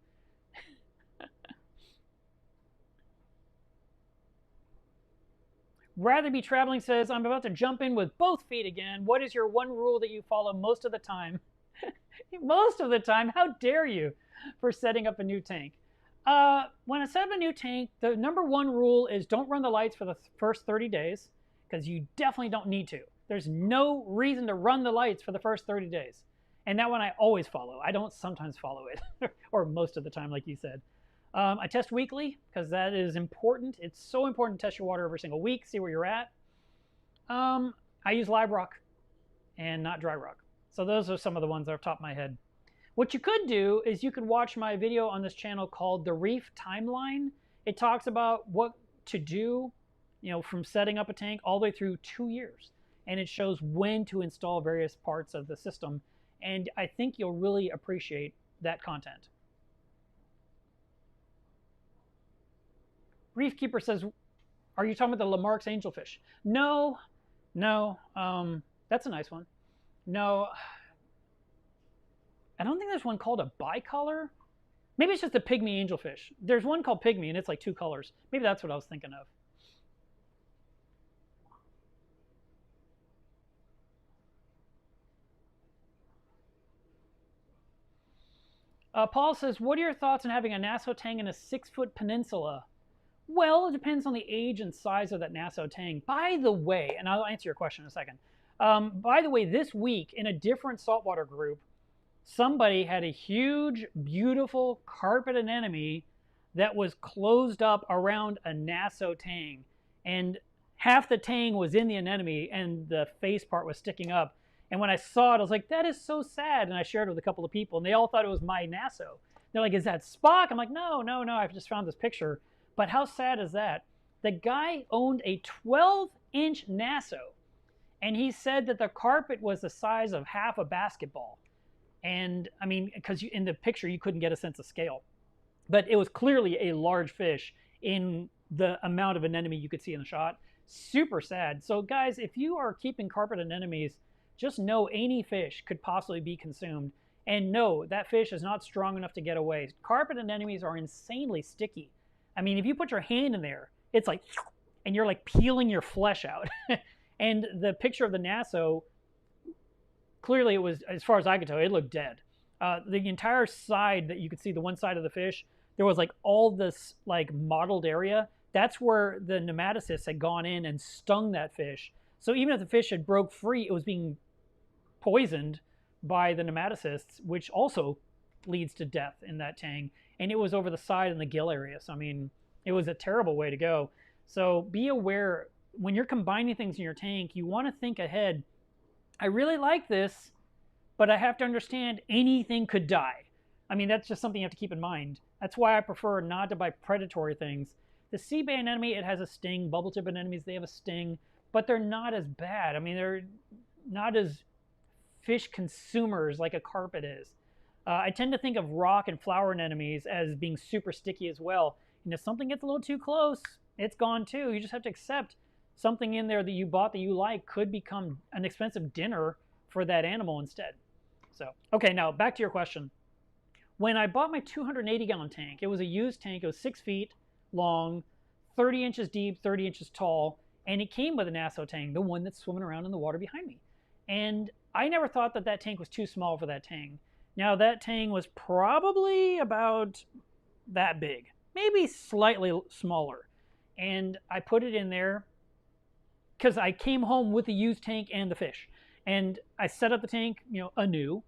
Rather Be Traveling says, I'm about to jump in with both feet again. What is your one rule that you follow most of the time? Most of the time? How dare you for setting up a new tank? When I set up a new tank, the #1 rule is don't run the lights for the first 30 days because you definitely don't need to. There's no reason to run the lights for the first 30 days. And that one I always follow. I don't sometimes follow it, or most of the time, like you said. I test weekly because that is important. It's so important to test your water every single week, see where you're at. I use live rock and not dry rock. So those are some of the ones that are off the top of my head. What you could do is you could watch my video on this channel called The Reef Timeline. It talks about what to do, from setting up a tank all the way through 2 years. And it shows when to install various parts of the system. And I think you'll really appreciate that content. Reef Keeper says, are you talking about the Lamarck's angelfish? No, that's a nice one. No, I don't think there's one called a bicolor. Maybe it's just a pygmy angelfish. There's one called pygmy, and it's like 2 colors. Maybe that's what I was thinking of. Paul says, what are your thoughts on having a Nassau tang in a 6-foot peninsula? Well, it depends on the age and size of that Nassau tang. By the way, and I'll answer your question in a second. By the way, this week in a different saltwater group, somebody had a huge, beautiful carpet anemone that was closed up around a Nassau tang. And half the tang was in the anemone and the face part was sticking up. And when I saw it, I was like, that is so sad. And I shared it with a couple of people, and they all thought it was my Nassau. They're like, is that Spock? I'm like, no, no, no, I've just found this picture. But how sad is that? The guy owned a 12-inch Nassau, and he said that the carpet was the size of half a basketball. And I mean, because in the picture, you couldn't get a sense of scale. But it was clearly a large fish in the amount of anemone you could see in the shot. Super sad. So guys, if you are keeping carpet anemones, just know any fish could possibly be consumed. And no, that fish is not strong enough to get away. Carpet anemones are insanely sticky. I mean, if you put your hand in there, it's like, and you're like peeling your flesh out. And the picture of the Nassau, clearly it was, as far as I could tell, it looked dead. The entire side that you could see, the one side of the fish, there was like all this like mottled area. That's where the nematocysts had gone in and stung that fish. So even if the fish had broke free, it was being poisoned by the nematocysts, which also leads to death in that tang. And it was over the side and the gill area. So I mean, it was a terrible way to go. So be aware when you're combining things in your tank, you want to think ahead. I really like this, but I have to understand anything could die. I mean, that's just something you have to keep in mind. That's why I prefer not to buy predatory things. The sea bay anemone, it has a sting. Bubble tip anemones, they have a sting, but they're not as bad. I mean, they're not as fish consumers like a carpet is. I tend to think of rock and flower anemones as being super sticky as well. And if something gets a little too close, it's gone too. You just have to accept something in there that you bought that you like could become an expensive dinner for that animal instead. So, okay, now back to your question. When I bought my 280-gallon tank, it was a used tank. It was 6 feet long, 30 inches deep, 30 inches tall, and it came with a Nassau tang, the one that's swimming around in the water behind me. And I never thought that that tank was too small for that tang. Now, that tang was probably about that big, maybe slightly smaller. And I put it in there because I came home with the used tank and the fish. And I set up the tank, anew,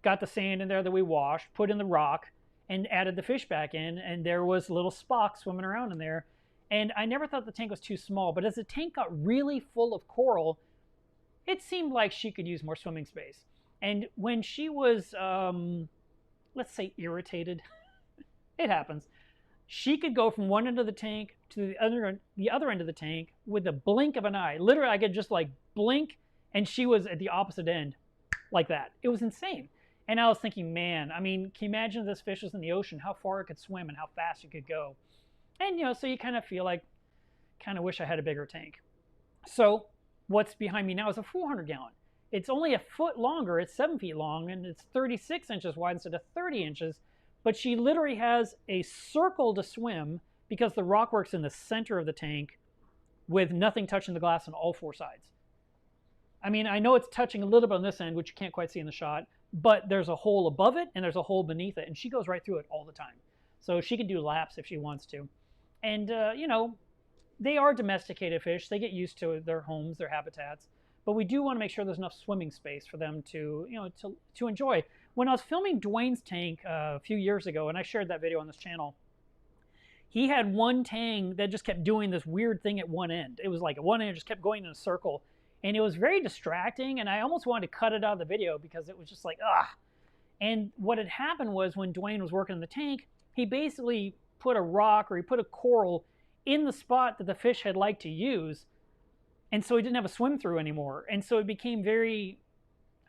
got the sand in there that we washed, put in the rock, and added the fish back in, and there was little Spock swimming around in there. And I never thought the tank was too small, but as the tank got really full of coral, it seemed like she could use more swimming space. And when she was, let's say, irritated, it happens, she could go from one end of the tank to the other end of the tank with a blink of an eye. Literally, I could just like blink, and she was at the opposite end like that. It was insane. And I was thinking, man, I mean, can you imagine if this fish was in the ocean, how far it could swim and how fast it could go? And, so you kind of feel like, kind of wish I had a bigger tank. So what's behind me now is a 400-gallon. It's only a foot longer. It's 7 feet long, and it's 36 inches wide instead of 30 inches. But she literally has a circle to swim because the rockwork's in the center of the tank with nothing touching the glass on all four sides. I mean, I know it's touching a little bit on this end, which you can't quite see in the shot, but there's a hole above it and there's a hole beneath it, and she goes right through it all the time. So she can do laps if she wants to. And, they are domesticated fish. They get used to their homes, their habitats. But we do want to make sure there's enough swimming space for them to, to enjoy. When I was filming Dwayne's tank a few years ago, and I shared that video on this channel, he had one tang that just kept doing this weird thing at one end. It was like at one end, it just kept going in a circle. And it was very distracting, and I almost wanted to cut it out of the video because it was just like, ugh. And what had happened was when Dwayne was working in the tank, he basically put a rock or he put a coral in the spot that the fish had liked to use. And so he didn't have a swim through anymore. And so it became very,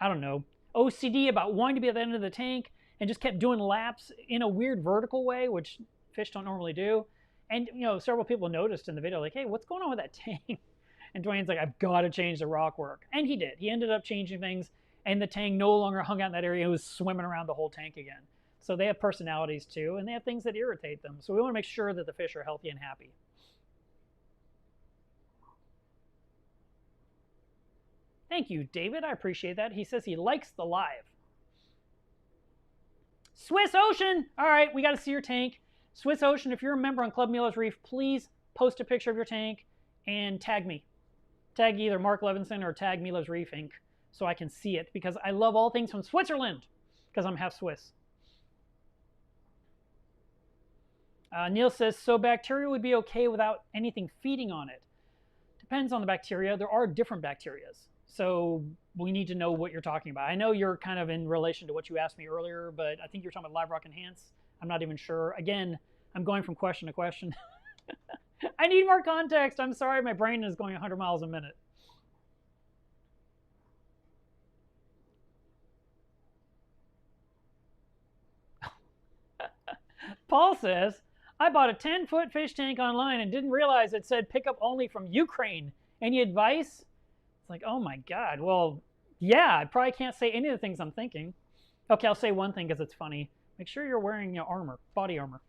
I don't know, OCD about wanting to be at the end of the tank and just kept doing laps in a weird vertical way, which fish don't normally do. And, several people noticed in the video, like, hey, what's going on with that tank? And Dwayne's like, I've got to change the rock work. And he did. He ended up changing things, and the tang no longer hung out in that area. It was swimming around the whole tank again. So they have personalities too, and they have things that irritate them. So we want to make sure that the fish are healthy and happy. Thank you, David. I appreciate that. He says he likes the live. Swiss Ocean. All right, we got to see your tank. Swiss Ocean, if you're a member on Club Mieles Reef, please post a picture of your tank and tag me. Tag either Mark Levinson or tag Mieles Reef Inc. so I can see it, because I love all things from Switzerland. because I'm half Swiss. Neil says, so bacteria would be okay without anything feeding on it. Depends on the bacteria. There are different bacterias. So we need to know what you're talking about. I know you're kind of in relation to what you asked me earlier, but I think you're talking about live rock enhance. I'm not even sure. Again, I'm going from question to question. I need more context. I'm sorry, my brain is going 100 miles a minute. Paul says, I bought a 10-foot fish tank online and didn't realize it said pick up only from Ukraine. Any advice? It's like, oh my God. Well, yeah, I probably can't say any of the things I'm thinking. Okay, I'll say one thing because it's funny. Make sure you're wearing your armor, body armor.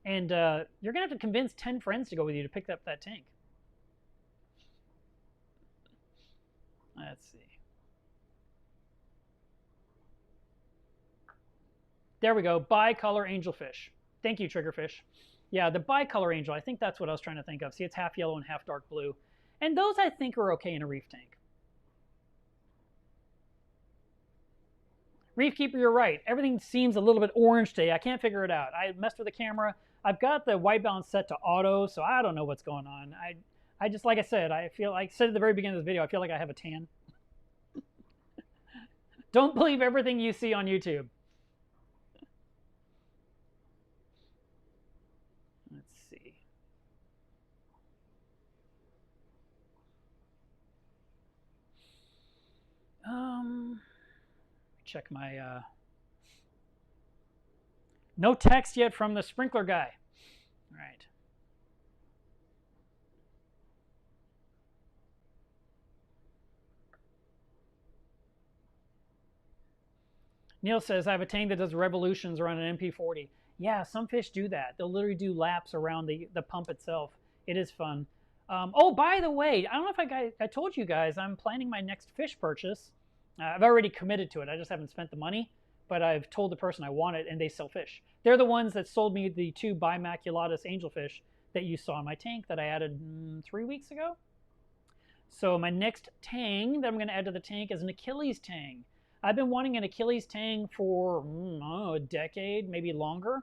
And you're going to have to convince 10 friends to go with you to pick up that tank. Let's see. There we go. Bicolor angelfish. Thank you, Triggerfish. Yeah, the bicolor angel. I think that's what I was trying to think of. See, it's half yellow and half dark blue. And those, I think, are okay in a reef tank. Reef Keeper, you're right. Everything seems a little bit orange today. I can't figure it out. I messed with the camera. I've got the white balance set to auto, so I don't know what's going on. I just, like I said, I feel like I said at the very beginning of this video, I feel like I have a tan. Don't believe everything you see on YouTube. Let's see. Check my no text yet from the sprinkler guy. All right. Neil says, I have a tank that does revolutions around an MP40. Yeah, some fish do that. They'll literally do laps around the pump itself. It is fun. Oh, by the way, I don't know if I told you guys, I'm planning my next fish purchase. I've already committed to it. I just haven't spent the money, but I've told the person I want it, and they sell fish. They're the ones that sold me the 2 bimaculatus angelfish that you saw in my tank that I added 3 weeks ago. So my next tang that I'm going to add to the tank is an Achilles tang. I've been wanting an Achilles tang for a decade, maybe longer,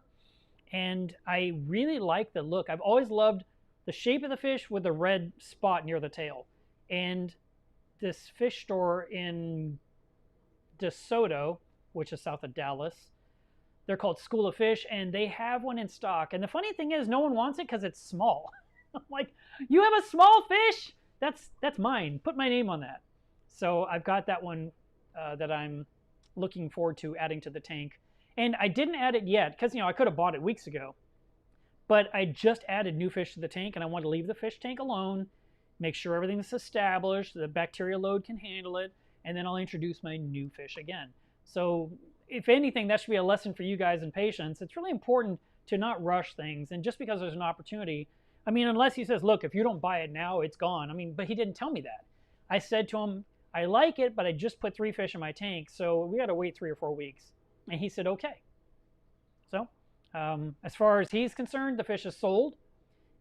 and I really like the look. I've always loved the shape of the fish with the red spot near the tail. And this fish store in DeSoto, which is south of Dallas, they're called School of Fish, and they have one in stock. And the funny thing is, no one wants it because it's small. I'm like, you have a small fish? That's mine. Put my name on that. So I've got that one that I'm looking forward to adding to the tank. And I didn't add it yet because, I could have bought it weeks ago. But I just added new fish to the tank, and I want to leave the fish tank alone, make sure everything's established, the bacteria load can handle it, and then I'll introduce my new fish again. So if anything, that should be a lesson for you guys in patience. It's really important to not rush things. And just because there's an opportunity, unless he says, look, if you don't buy it now, it's gone. But he didn't tell me that. I said to him, I like it, but I just put 3 fish in my tank, so we got to wait 3 or 4 weeks. And he said, okay. So as far as he's concerned, the fish is sold.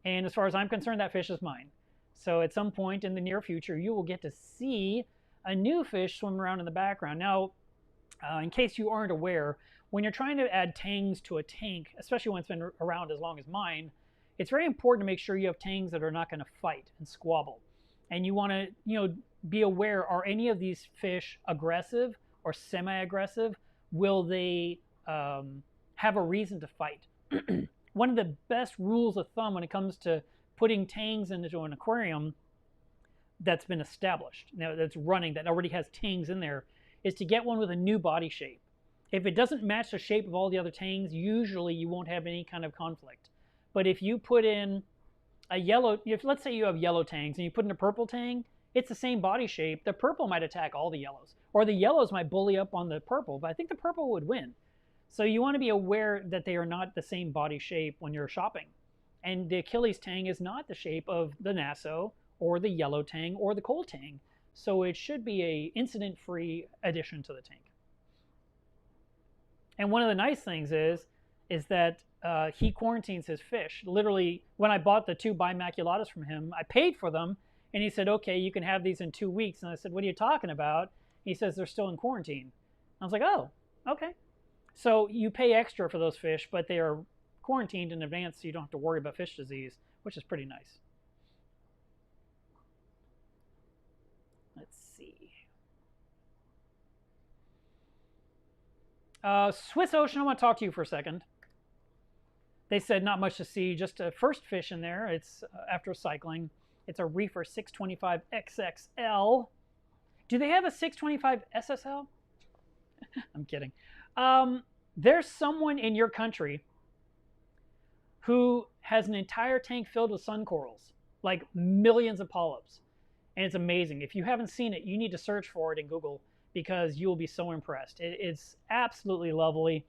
And as far as I'm concerned, that fish is mine. So at some point in the near future, you will get to see a new fish swim around in the background. Now, in case you aren't aware, when you're trying to add tangs to a tank, especially when it's been around as long as mine, it's very important to make sure you have tangs that are not going to fight and squabble. And you want to, be aware, are any of these fish aggressive or semi-aggressive? Will they have a reason to fight? One of the best rules of thumb when it comes to putting tangs into an aquarium that's been established, that's running, that already has tangs in there, is to get one with a new body shape. If it doesn't match the shape of all the other tangs, usually you won't have any kind of conflict. But if you put in a yellow, let's say you have yellow tangs and you put in a purple tang, it's the same body shape. The purple might attack all the yellows, or the yellows might bully up on the purple, but I think the purple would win. So you want to be aware that they are not the same body shape when you're shopping. And the Achilles tang is not the shape of the Nassau or the yellow tang or the coal tang. So it should be a incident-free addition to the tank. And one of the nice things is that he quarantines his fish. Literally, when I bought the 2 bimaculatus from him, I paid for them, and he said, okay, you can have these in 2 weeks. And I said, what are you talking about? He says, they're still in quarantine. I was like, oh, okay. So you pay extra for those fish, but they are quarantined in advance, so you don't have to worry about fish disease, which is pretty nice. Let's see. Swiss Ocean, I want to talk to you for a second. They said not much to see, just a first fish in there. It's after cycling. It's a reefer 625 XXL. Do they have a 625 SSL? I'm kidding. There's someone in your country who has an entire tank filled with sun corals, like millions of polyps. And it's amazing. If you haven't seen it, you need to search for it in Google because you'll be so impressed. It's absolutely lovely.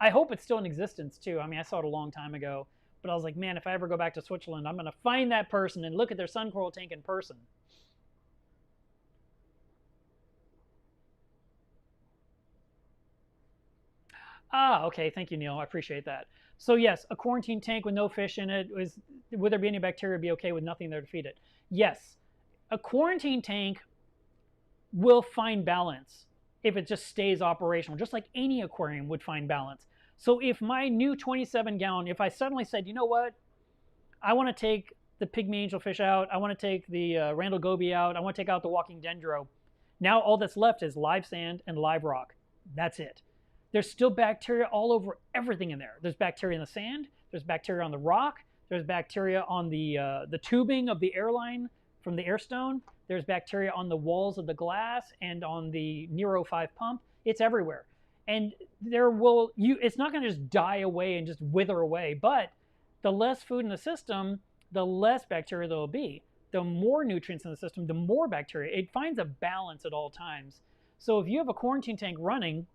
I hope it's still in existence too. I mean, I saw it a long time ago, but I was like, man, if I ever go back to Switzerland, I'm going to find that person and look at their sun coral tank in person. Ah, okay. Thank you, Neil. I appreciate that. So yes, a quarantine tank with no fish in it, would there be any bacteria be okay with nothing there to feed it? Yes. A quarantine tank will find balance if it just stays operational, just like any aquarium would find balance. So if my new 27-gallon, if I suddenly said, you know what, I want to take the pygmy angelfish out, I want to take the Randall goby out, I want to take out the walking dendro, now all that's left is live sand and live rock. That's it. There's still bacteria all over everything in there. There's bacteria in the sand, there's bacteria on the rock, there's bacteria on the tubing of the airline from the airstone, there's bacteria on the walls of the glass and on the Nero 5 pump. It's everywhere. And it's not going to just die away and just wither away, but the less food in the system, the less bacteria there will be. The more nutrients in the system, the more bacteria. It finds a balance at all times. So if you have a quarantine tank running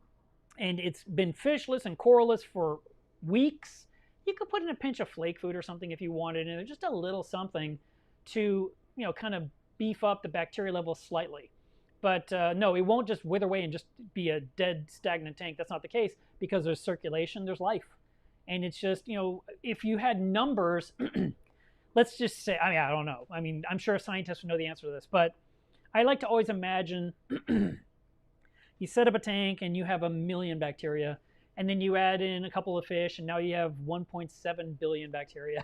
and it's been fishless and coralless for weeks, you could put in a pinch of flake food or something if you wanted in there, just a little something to, kind of beef up the bacteria level slightly. But no, it won't just wither away and just be a dead, stagnant tank. That's not the case because there's circulation, there's life. And it's just, if you had numbers, let's just say, I don't know. I mean, I'm sure scientists would know the answer to this, but I like to always imagine you set up a tank and you have 1 million bacteria, and then you add in a couple of fish, and now you have 1.7 billion bacteria.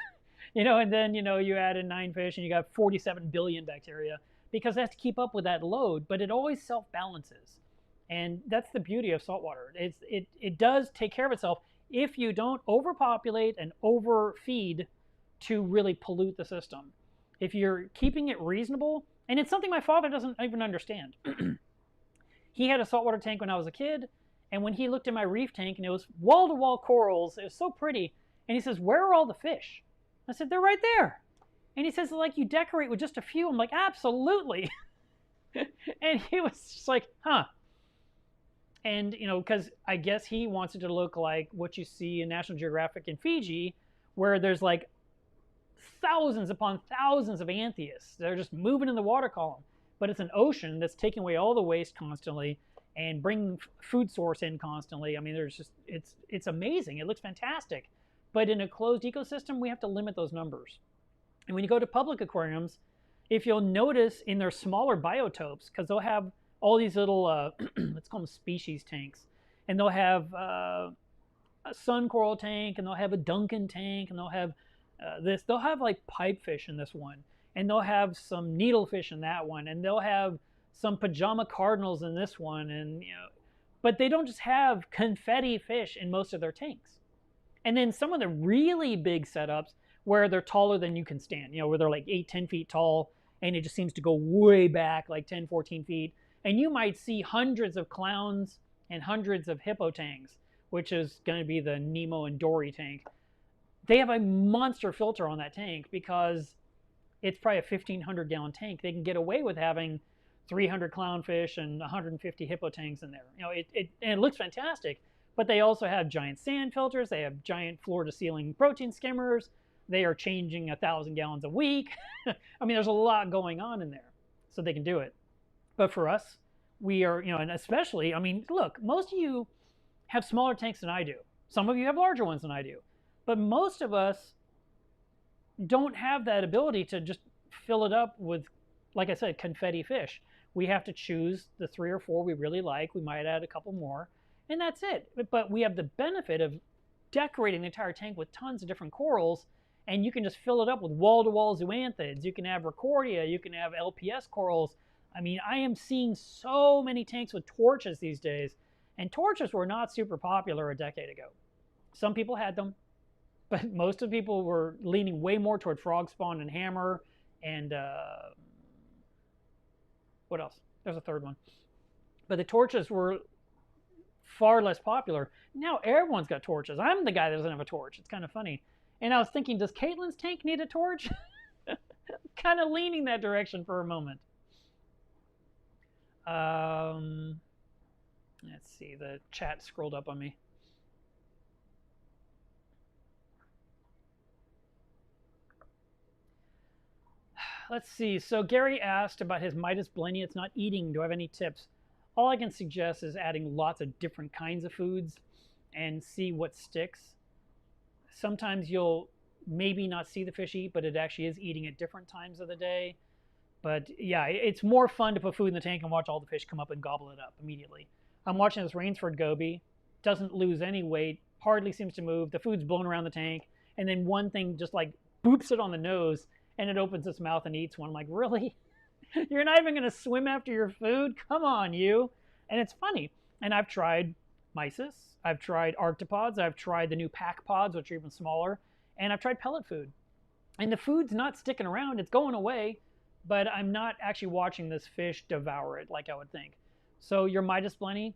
And then, you add in 9 fish and you got 47 billion bacteria because it has to keep up with that load, but it always self-balances. And that's the beauty of saltwater. It does take care of itself if you don't overpopulate and overfeed to really pollute the system. If you're keeping it reasonable, and it's something my father doesn't even understand. He had a saltwater tank when I was a kid, and when he looked at my reef tank and it was wall-to-wall corals, it was so pretty, and he says, where are all the fish? I said, they're right there. And he says, like, you decorate with just a few. I'm like, absolutely. And he was just like, huh. And, because I guess he wants it to look like what you see in National Geographic in Fiji, where there's like thousands upon thousands of antheus. They're just moving in the water column. But it's an ocean that's taking away all the waste constantly and bringing food source in constantly. I mean, it's amazing. It looks fantastic. But in a closed ecosystem, we have to limit those numbers. And when you go to public aquariums, if you'll notice in their smaller biotopes, because they'll have all these little, let's call them species tanks, and they'll have a sun coral tank, and they'll have a Duncan tank, and they'll have they'll have like pipefish in this one, and they'll have some needlefish in that one, and they'll have some pajama cardinals in this one, and but they don't just have confetti fish in most of their tanks. And then some of the really big setups where they're taller than you can stand, where they're like 8-10 feet tall, and it just seems to go way back like 10-14 feet. And you might see hundreds of clowns and hundreds of hippo tanks, which is going to be the Nemo and Dory tank. They have a monster filter on that tank because it's probably a 1,500-gallon tank. They can get away with having 300 clownfish and 150 hippo tanks in there. And it looks fantastic. But they also have giant sand filters. They have giant floor-to-ceiling protein skimmers. They are changing 1,000 gallons a week. I mean, there's a lot going on in there, so they can do it. But for us, we are, and especially, I mean, look, most of you have smaller tanks than I do. Some of you have larger ones than I do. But most of us don't have that ability to just fill it up with, like I said, confetti fish. We have to choose the 3 or 4 we really like. We might add a couple more, and that's it. But we have the benefit of decorating the entire tank with tons of different corals, and you can just fill it up with wall-to-wall zoanthids. You can have Rickordia, you can have LPS corals. I mean, I am seeing so many tanks with torches these days, and torches were not super popular a decade ago. Some people had them, but most of the people were leaning way more toward frog spawn and hammer, and what else? There's a third one. But the torches were far less popular. Now everyone's got torches. I'm the guy that doesn't have a torch. It's kind of funny. And I was thinking, does Caitlin's tank need a torch? Kind of leaning that direction for a moment. Let's see, the chat scrolled up on me. Let's see. So Gary asked about his Midas blenny. It's not eating. Do I have any tips? All I can suggest is adding lots of different kinds of foods and see what sticks. Sometimes you'll maybe not see the fish eat, but it actually is eating at different times of the day. But yeah, it's more fun to put food in the tank and watch all the fish come up and gobble it up immediately. I'm watching this Rainsford goby. Doesn't lose any weight, hardly seems to move. The food's blown around the tank, and then one thing just like boops it on the nose, and it opens its mouth and eats one. I'm like, really? You're not even going to swim after your food? Come on, you. And it's funny. And I've tried mysis. I've tried arctopods. I've tried the new pack pods, which are even smaller. And I've tried pellet food. And the food's not sticking around. It's going away. But I'm not actually watching this fish devour it like I would think. So your Midas blenny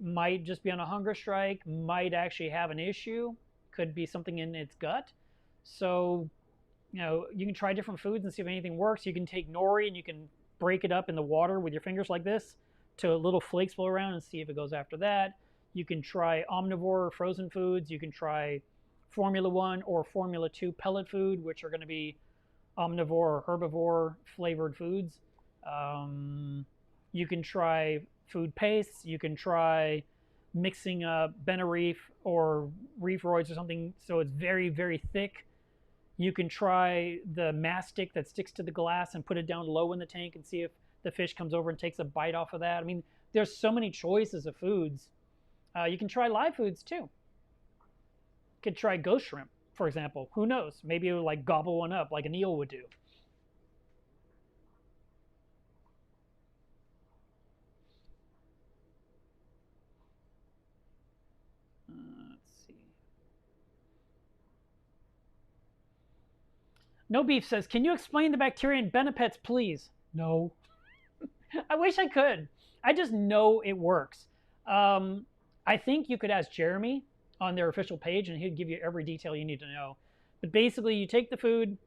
might just be on a hunger strike, might actually have an issue. Could be something in its gut. So you know, you can try different foods and see if anything works. You can take nori and you can break it up in the water with your fingers like this to little flakes blow around and see if it goes after that. You can try omnivore or frozen foods. You can try Formula 1 or Formula 2 pellet food, which are going to be omnivore or herbivore flavored foods. You can try food pastes. You can try mixing up Reef or Reefroids or something so it's very, very thick. You can try the mastic that sticks to the glass and put it down low in the tank and see if the fish comes over and takes a bite off of that. I mean, there's so many choices of foods. You can try live foods too. You could try ghost shrimp, for example. Who knows? Maybe it would like gobble one up like an eel would do. No Beef says, can you explain the bacteria in Benepets, please? No. I wish I could. I just know it works. I think you could ask Jeremy on their official page, and he'd give you every detail you need to know. But basically, you take the food,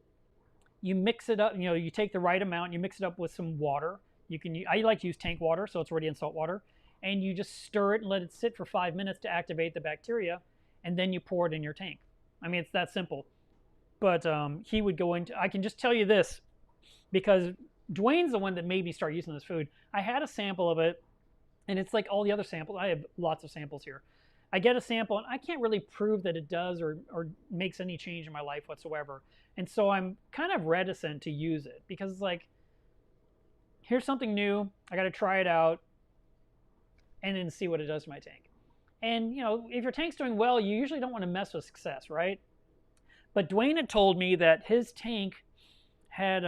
you mix it up. You know, you take the right amount, and you mix it up with some water. You can. I like to use tank water, so it's already in salt water. And you just stir it and let it sit for 5 minutes to activate the bacteria, and then you pour it in your tank. I mean, it's that simple. But he would go into, I can just tell you this, because Dwayne's the one that made me start using this food. I had a sample of it, and it's like all the other samples. I have lots of samples here. I get a sample, and I can't really prove that it does or makes any change in my life whatsoever. And so I'm kind of reticent to use it, because it's like, here's something new. I got to try it out and then see what it does to my tank. And, you know, if your tank's doing well, you usually don't want to mess with success, right? But Dwayne had told me that his tank had,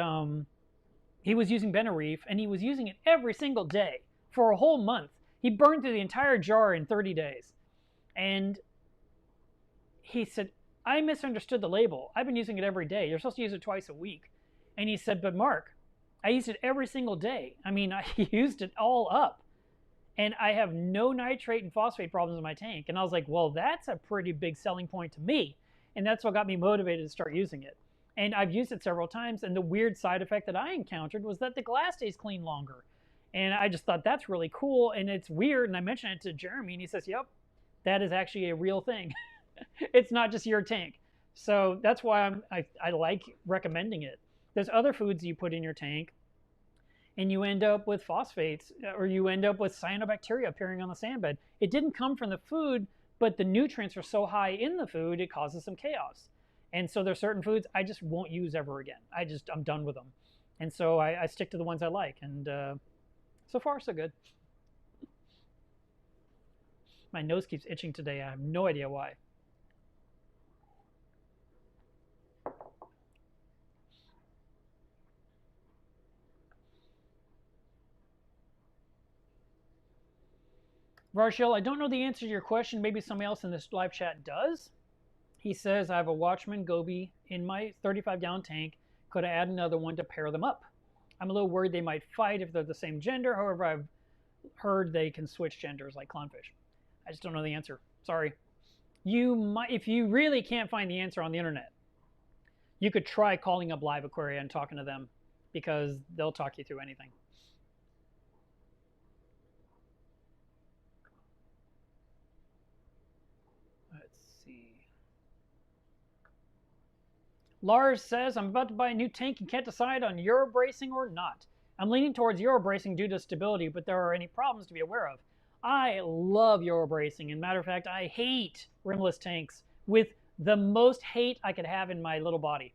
he was using Reef, and he was using it every single day for a whole month. He burned through the entire jar in 30 days. And he said, I misunderstood the label. I've been using it every day. You're supposed to use it twice a week. And he said, but Mark, I used it every single day. I mean, I used it all up. And I have no nitrate and phosphate problems in my tank. And I was like, well, that's a pretty big selling point to me. And that's what got me motivated to start using it. And I've used it several times. And the weird side effect that I encountered was that the glass stays clean longer. And I just thought that's really cool. And it's weird. And I mentioned it to Jeremy, and he says, yep, that is actually a real thing. It's not just your tank. So that's why I like recommending it. There's other foods you put in your tank, and you end up with phosphates, or you end up with cyanobacteria appearing on the sand bed. It didn't come from the food, but the nutrients are so high in the food, it causes some chaos. And so there's certain foods I just won't use ever again. I'm done with them. And so I stick to the ones I like. And So far, so good. My nose keeps itching today. I have no idea why. Varshil, I don't know the answer to your question. Maybe somebody else in this live chat does. He says, I have a Watchman Goby in my 35-gallon tank. Could I add another one to pair them up? I'm a little worried they might fight if they're the same gender. However, I've heard they can switch genders like clownfish. I just don't know the answer. Sorry. You might, if you really can't find the answer on the internet, you could try calling up Live Aquaria and talking to them, because they'll talk you through anything. Let's see. Lars says, I'm about to buy a new tank and can't decide on Euro bracing or not. I'm leaning towards Euro bracing due to stability, but there are any problems to be aware of. I love Euro bracing, and matter of fact, I hate rimless tanks with the most hate I could have in my little body.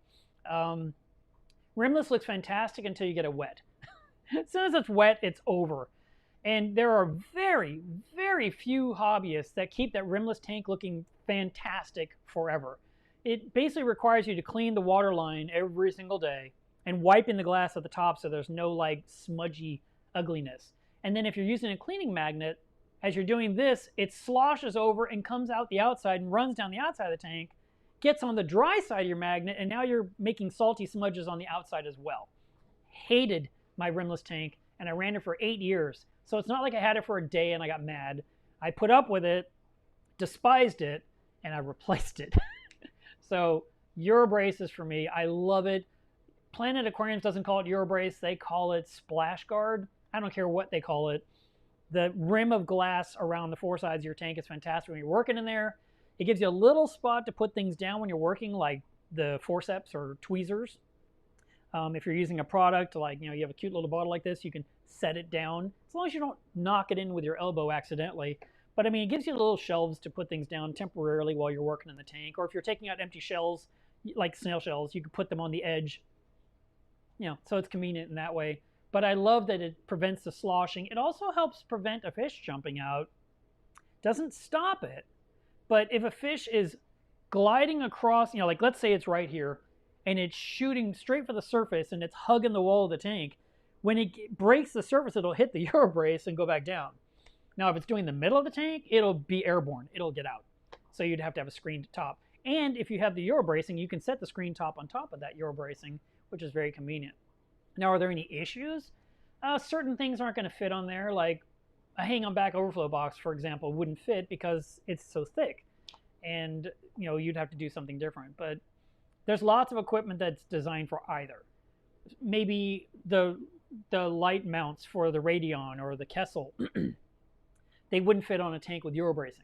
Rimless looks fantastic until you get it wet. As soon as it's wet, it's over. And there are very, very few hobbyists that keep that rimless tank looking fantastic forever. It basically requires you to clean the water line every single day and wiping the glass at the top so there's no like smudgy ugliness. And then if you're using a cleaning magnet, as you're doing this, it sloshes over and comes out the outside and runs down the outside of the tank, gets on the dry side of your magnet, and now you're making salty smudges on the outside as well. Hated my rimless tank, and I ran it for 8 years. So it's not like I had it for a day and I got mad. I put up with it, despised it, and I replaced it. So Eurobrace is for me. I love it. Planet Aquariums doesn't call it Eurobrace. They call it Splash Guard. I don't care what they call it. The rim of glass around the four sides of your tank is fantastic when you're working in there. It gives you a little spot to put things down when you're working, like the forceps or tweezers. If you're using a product, like you have a cute little bottle like this, you can set it down as long as you don't knock it in with your elbow accidentally. But I mean, it gives you little shelves to put things down temporarily while you're working in the tank. Or if you're taking out empty shells, like snail shells, you can put them on the edge. So it's convenient in that way. But I love that it prevents the sloshing. It also helps prevent a fish jumping out. Doesn't stop it. But if a fish is gliding across, like let's say it's right here, and it's shooting straight for the surface and it's hugging the wall of the tank, when it breaks the surface, it'll hit the Eurobrace and go back down. Now, if it's doing the middle of the tank, it'll be airborne. It'll get out. So you'd have to have a screened top. And if you have the Eurobracing, you can set the screen top on top of that Eurobracing, which is very convenient. Now, are there any issues? Certain things aren't going to fit on there, like a hang-on back overflow box, for example, wouldn't fit because it's so thick. And, you'd have to do something different. But there's lots of equipment that's designed for either. Maybe the light mounts for the Radion or the Kessel, they wouldn't fit on a tank with Eurobracing.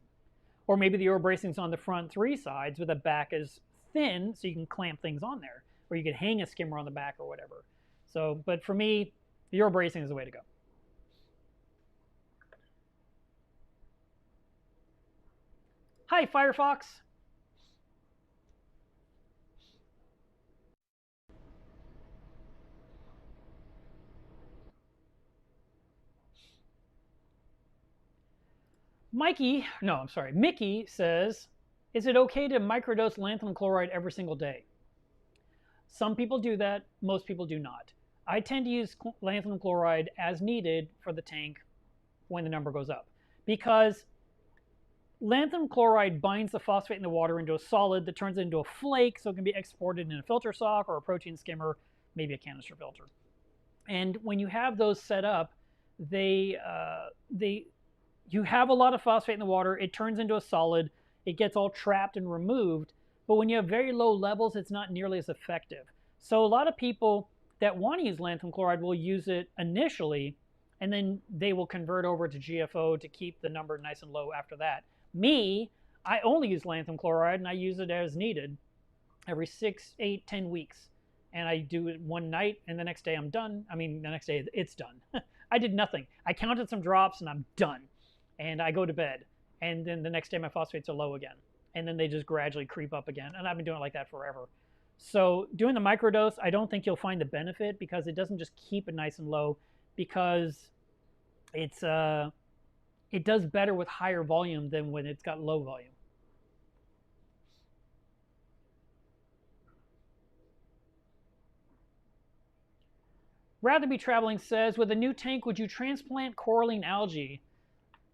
Or maybe the Eurobracing's on the front three sides, but the back is thin, so you can clamp things on there. Or you could hang a skimmer on the back or whatever. So, but for me, the Eurobracing is the way to go. Hi, Firefox. Mickey says, is it okay to microdose lanthanum chloride every single day? Some people do that. Most people do not. I tend to use lanthanum chloride as needed for the tank when the number goes up, because lanthanum chloride binds the phosphate in the water into a solid that turns it into a flake, so it can be exported in a filter sock or a protein skimmer, maybe a canister filter. And when you have those set up, you have a lot of phosphate in the water. It turns into a solid. It gets all trapped and removed. But when you have very low levels, it's not nearly as effective. So a lot of people that want to use lanthanum chloride will use it initially, and then they will convert over to GFO to keep the number nice and low after that. Me, I only use lanthanum chloride, and I use it as needed every 6, 8, 10 weeks. And I do it one night, and the next day I'm done. I mean, the next day it's done. I did nothing. I counted some drops, and I'm done. And I go to bed. And then the next day my phosphates are low again. And then they just gradually creep up again. And I've been doing it like that forever. So doing the microdose, I don't think you'll find the benefit, because it doesn't just keep it nice and low, because It's it does better with higher volume than when it's got low volume. Rather Be Traveling says, with a new tank, would you transplant coralline algae?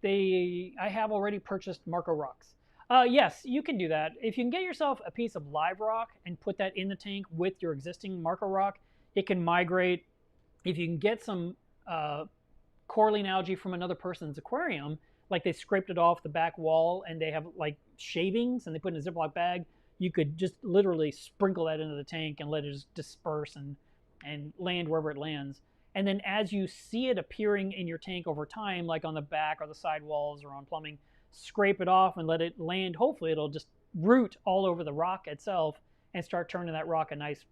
I have already purchased Marco rocks. Yes, you can do that. If you can get yourself a piece of live rock and put that in the tank with your existing Marco rock, it can migrate. If you can get some coralline algae from another person's aquarium, like they scraped it off the back wall and they have like shavings and they put it in a Ziploc bag, you could just literally sprinkle that into the tank and let it just disperse and land wherever it lands. And then as you see it appearing in your tank over time, like on the back or the side walls or on plumbing, scrape it off and let it land. Hopefully it'll just root all over the rock itself and start turning that rock a nice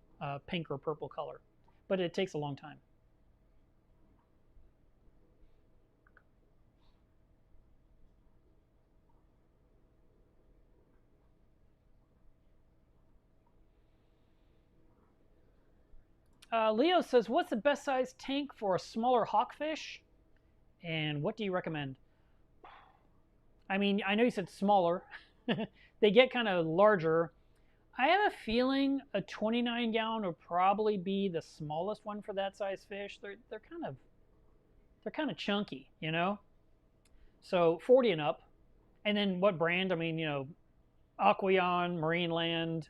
pink or purple color. But it takes a long time. Leo says, what's the best size tank for a smaller hawkfish? And what do you recommend? I mean, I know you said smaller. They get kind of larger. I have a feeling a 29-gallon would probably be the smallest one for that size fish. They're kind of chunky, you know? So 40 and up. And then what brand? I mean, you know, Aqueon, Marineland,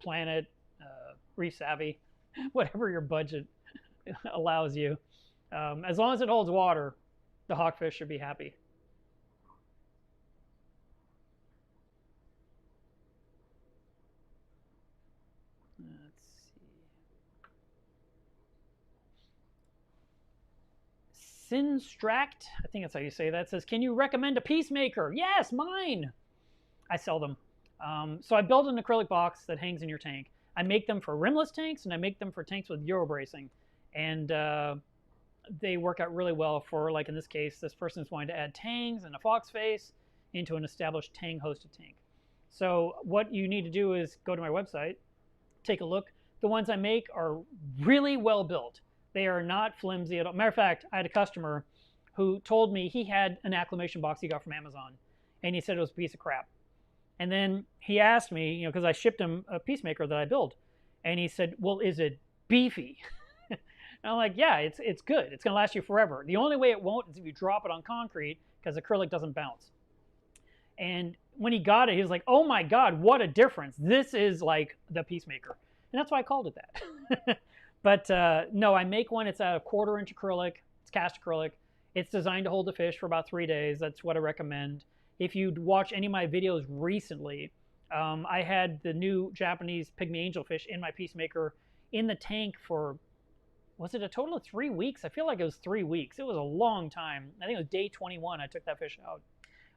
Planet, Reef Savvy, whatever your budget allows you. As long as it holds water, the hawkfish should be happy. Let's see. Sinstract, I think that's how you say that, says, can you recommend a peacemaker? Yes, mine. I sell them. So I build an acrylic box that hangs in your tank. I make them for rimless tanks, and I make them for tanks with Euro bracing. And they work out really well for, like in this case, this person is wanting to add tangs and a fox face into an established tang hosted tank. So what you need to do is go to my website, take a look. The ones I make are really well built. They are not flimsy at all. Matter of fact, I had a customer who told me he had an acclimation box he got from Amazon, and he said it was a piece of crap. And then he asked me, you know, because I shipped him a peacemaker that I built, and he said, well, is it beefy? And I'm like, yeah, it's good. It's going to last you forever. The only way it won't is if you drop it on concrete, because acrylic doesn't bounce. And when he got it, he was like, oh my God, what a difference. This is like the peacemaker. And that's why I called it that. But no, I make one. It's a 1/4 inch acrylic. It's cast acrylic. It's designed to hold the fish for about 3 days. That's what I recommend. If you'd watch any of my videos recently, I had the new Japanese pygmy angelfish in my peacemaker in the tank for, was it a total of 3 weeks? I feel like it was 3 weeks. It was a long time. I think it was day 21 I took that fish out.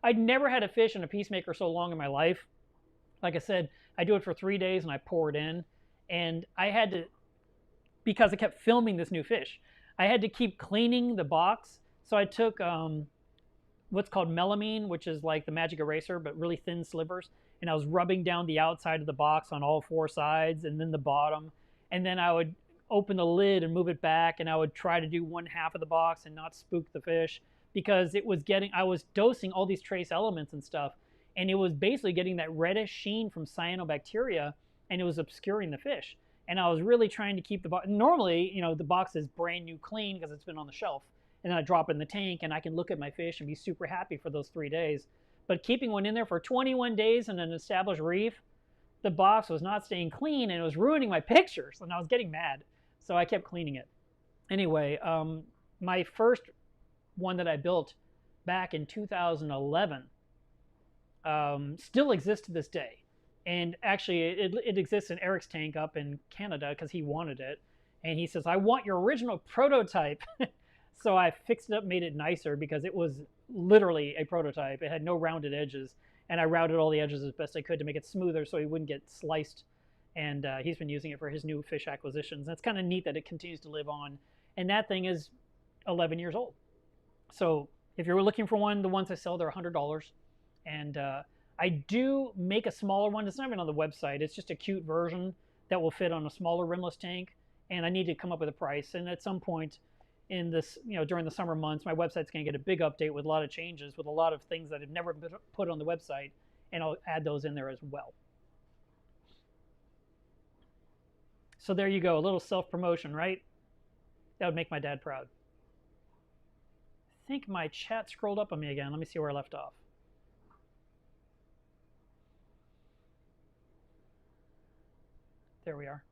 I'd never had a fish in a peacemaker so long in my life. Like I said, I do it for 3 days and I pour it in. And I had to, because I kept filming this new fish, I had to keep cleaning the box. So I took what's called melamine, which is like the magic eraser, but really thin slivers. And I was rubbing down the outside of the box on all 4 sides and then the bottom. And then I would open the lid and move it back, and I would try to do 1/2 of the box and not spook the fish, because it was getting, I was dosing all these trace elements and stuff, and it was basically getting that reddish sheen from cyanobacteria, and it was obscuring the fish. And I was really trying to keep the box. Normally, you know, the box is brand new clean because it's been on the shelf. And then I drop it in the tank, and I can look at my fish and be super happy for those 3 days. But keeping one in there for 21 days in an established reef, the box was not staying clean, and it was ruining my pictures, and I was getting mad. So I kept cleaning it. Anyway, my first one that I built back in 2011 still exists to this day. And actually, it exists in Eric's tank up in Canada because he wanted it. And he says, I want your original prototype. So I fixed it up, made it nicer, because it was literally a prototype. It had no rounded edges. And I routed all the edges as best I could to make it smoother so he wouldn't get sliced. And he's been using it for his new fish acquisitions. And it's kind of neat that it continues to live on. And that thing is 11 years old. So if you're looking for one, the ones I sell, they're $100. And I do make a smaller one. It's not even on the website. It's just a cute version that will fit on a smaller rimless tank. And I need to come up with a price. And at some point, in this, during the summer months, my website's going to get a big update with a lot of changes, with a lot of things that have never been put on the website, and I'll add those in there as well. So there you go, a little self-promotion, right? That would make my dad proud. I think my chat scrolled up on me again. Let me see where I left off. There we are.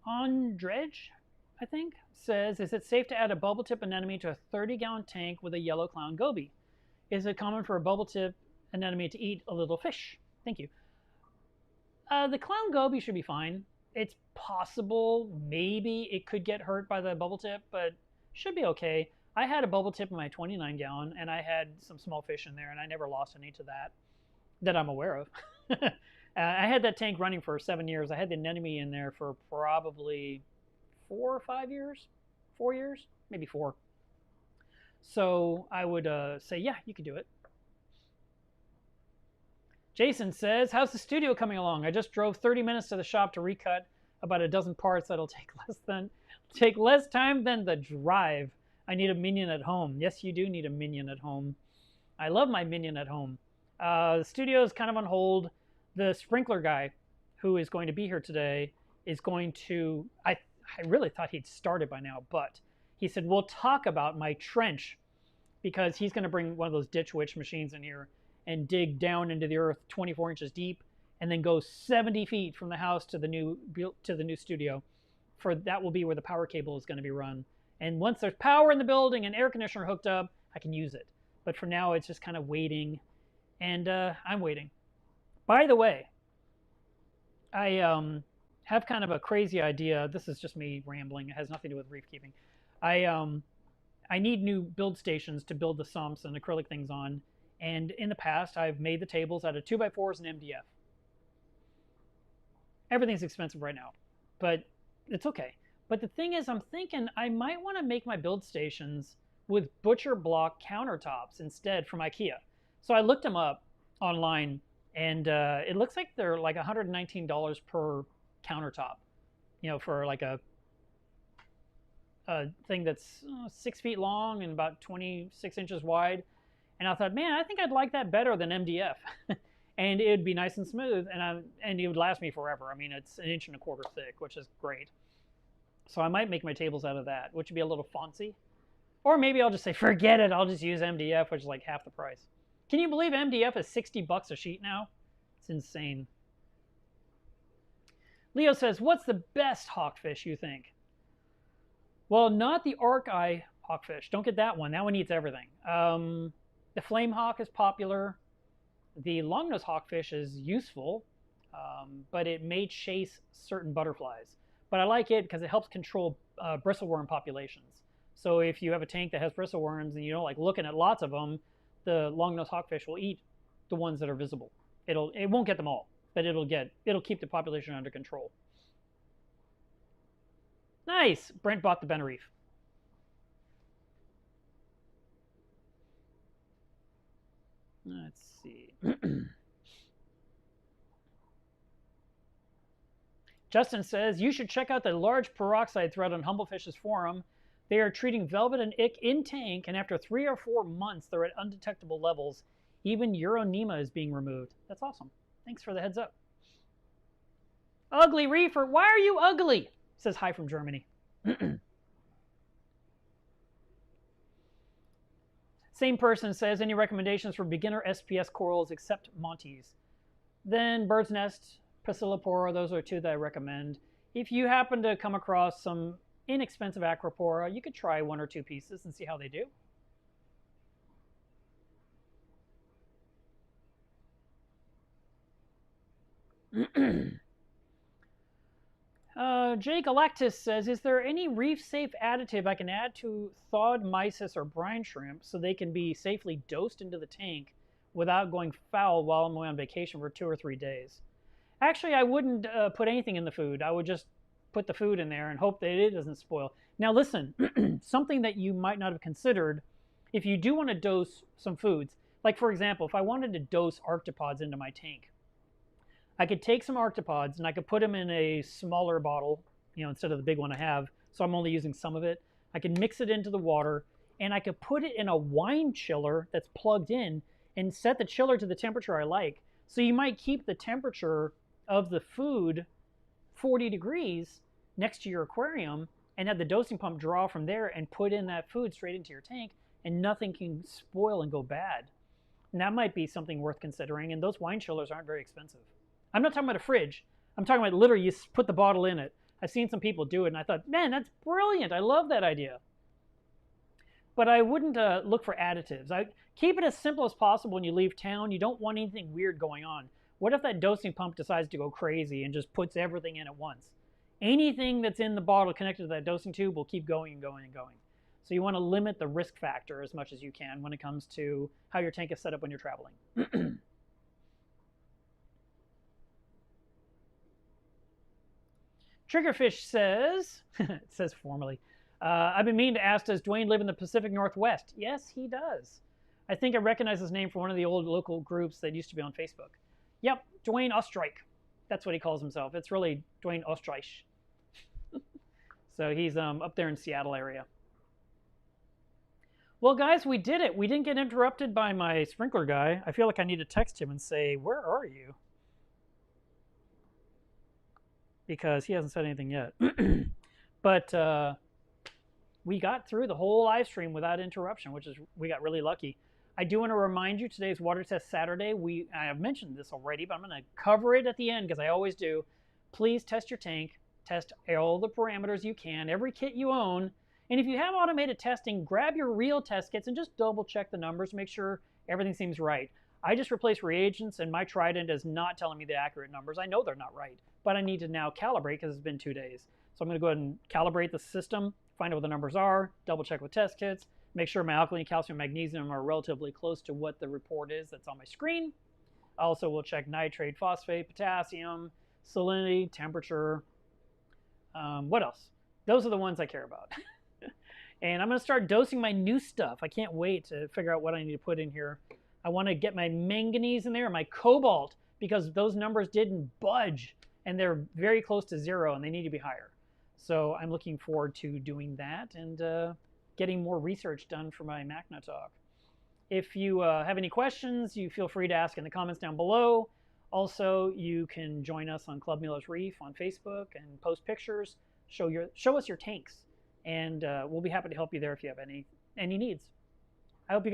On Dredge, I think, says, is it safe to add a bubble tip anemone to a 30-gallon tank with a yellow clown goby? Is it common for a bubble tip anemone to eat a little fish? Thank you. The clown goby should be fine. It's possible, maybe it could get hurt by the bubble tip, but should be okay. I had a bubble tip in my 29-gallon, and I had some small fish in there, and I never lost any to that I'm aware of. I had that tank running for 7 years. I had the anemone in there for probably 4 or 5 years, 4 years, maybe 4. So I would say, yeah, you could do it. Jason says, how's the studio coming along? I just drove 30 minutes to the shop to recut about a dozen parts that'll take less time than the drive. I need a minion at home. Yes, you do need a minion at home. I love my minion at home. The studio is kind of on hold. The sprinkler guy who is going to be here today is going to, I really thought he'd started by now, but he said, we'll talk about my trench, because he's going to bring one of those Ditch Witch machines in here and dig down into the earth 24 inches deep and then go 70 feet from the house to the new studio. That will be where the power cable is going to be run. And once there's power in the building and air conditioner hooked up, I can use it. But for now, it's just kind of waiting, and I'm waiting. By the way, I have kind of a crazy idea. This is just me rambling. It has nothing to do with reef keeping. I need new build stations to build the sumps and acrylic things on. And in the past, I've made the tables out of 2x4s and MDF. Everything's expensive right now, but it's okay. But the thing is, I'm thinking I might want to make my build stations with butcher block countertops instead from IKEA. So I looked them up online, and it looks like they're like $119 per countertop, for like a thing that's 6 feet long and about 26 inches wide. And I thought, man, I think I'd like that better than MDF. And it would be nice and smooth, and it would last me forever. I mean, it's 1.25 inches thick, which is great. So I might make my tables out of that, which would be a little fancy. Or maybe I'll just say, forget it, I'll just use MDF, which is like half the price. Can you believe MDF is $60 a sheet now? It's insane. Leo says, what's the best hawkfish you think? Well, not the arc eye hawkfish. Don't get that one. That one eats everything. The flame hawk is popular. The longnose hawkfish is useful, but it may chase certain butterflies. But I like it because it helps control bristleworm populations. So if you have a tank that has bristleworms and you don't like looking at lots of them, the longnose hawkfish will eat the ones that are visible. It won't get them all, but it'll keep the population under control. Nice. Brent bought the Bena Reef. Let's see. Justin says, you should check out the large peroxide thread on Humblefish's forum. They are treating velvet and ick in tank, and after 3 or 4 months, they're at undetectable levels. Even Euronema is being removed. That's awesome. Thanks for the heads up. Ugly reefer, why are you ugly? Says hi from Germany. Same person says, any recommendations for beginner SPS corals except Montes? Then Bird's Nest, Pasillipora, those are 2 that I recommend. If you happen to come across some inexpensive Acropora, you could try 1 or 2 pieces and see how they do. Jake Galactus says, is there any reef-safe additive I can add to thawed mysis or brine shrimp so they can be safely dosed into the tank without going foul while I'm away on vacation for 2 or 3 days? Actually, I wouldn't put anything in the food. I would just put the food in there and hope that it doesn't spoil. Now listen, something that you might not have considered if you do want to dose some foods, like for example, if I wanted to dose arthropods into my tank, I could take some arthropods and I could put them in a smaller bottle, instead of the big one I have, so I'm only using some of it. I can mix it into the water, and I could put it in a wine chiller that's plugged in and set the chiller to the temperature I like. So you might keep the temperature of the food 40 degrees next to your aquarium and have the dosing pump draw from there and put in that food straight into your tank, and nothing can spoil and go bad. And that might be something worth considering, and those wine chillers aren't very expensive. I'm not talking about a fridge. I'm talking about literally you put the bottle in it. I've seen some people do it, and I thought, man, that's brilliant. I love that idea. But I wouldn't look for additives. I keep it as simple as possible when you leave town. You don't want anything weird going on. What if that dosing pump decides to go crazy and just puts everything in at once? Anything that's in the bottle connected to that dosing tube will keep going and going and going. So you want to limit the risk factor as much as you can when it comes to how your tank is set up when you're traveling. Triggerfish says, it says formally, I've been meaning to ask, does Dwayne live in the Pacific Northwest? Yes, he does. I think I recognize his name from one of the old local groups that used to be on Facebook. Yep, Dwayne Ostreich. That's what he calls himself. It's really Dwayne Ostreich. So he's up there in Seattle area. Well, guys, we did it. We didn't get interrupted by my sprinkler guy. I feel like I need to text him and say, where are you? Because he hasn't said anything yet. But we got through the whole live stream without interruption, we got really lucky. I do want to remind you, today's Water Test Saturday. I have mentioned this already, but I'm going to cover it at the end because I always do. Please test your tank. Test all the parameters you can, every kit you own. And if you have automated testing, grab your real test kits and just double check the numbers, make sure everything seems right. I just replaced reagents, and my Trident is not telling me the accurate numbers. I know they're not right, but I need to now calibrate because it's been 2 days. So I'm going to go ahead and calibrate the system, find out what the numbers are, double check with test kits, make sure my alkaline, calcium, magnesium are relatively close to what the report is that's on my screen. Also, we'll check nitrate, phosphate, potassium, salinity, temperature. What else? Those are the ones I care about. And I'm going to start dosing my new stuff. I can't wait to figure out what I need to put in here. I want to get my manganese in there, my cobalt, because those numbers didn't budge, and they're very close to 0, and they need to be higher. So I'm looking forward to doing that and getting more research done for my MAGNA talk. If you have any questions, you feel free to ask in the comments down below. Also, you can join us on Club Mieles Reef on Facebook and post pictures. Show us your tanks, and we'll be happy to help you there if you have any needs. I hope you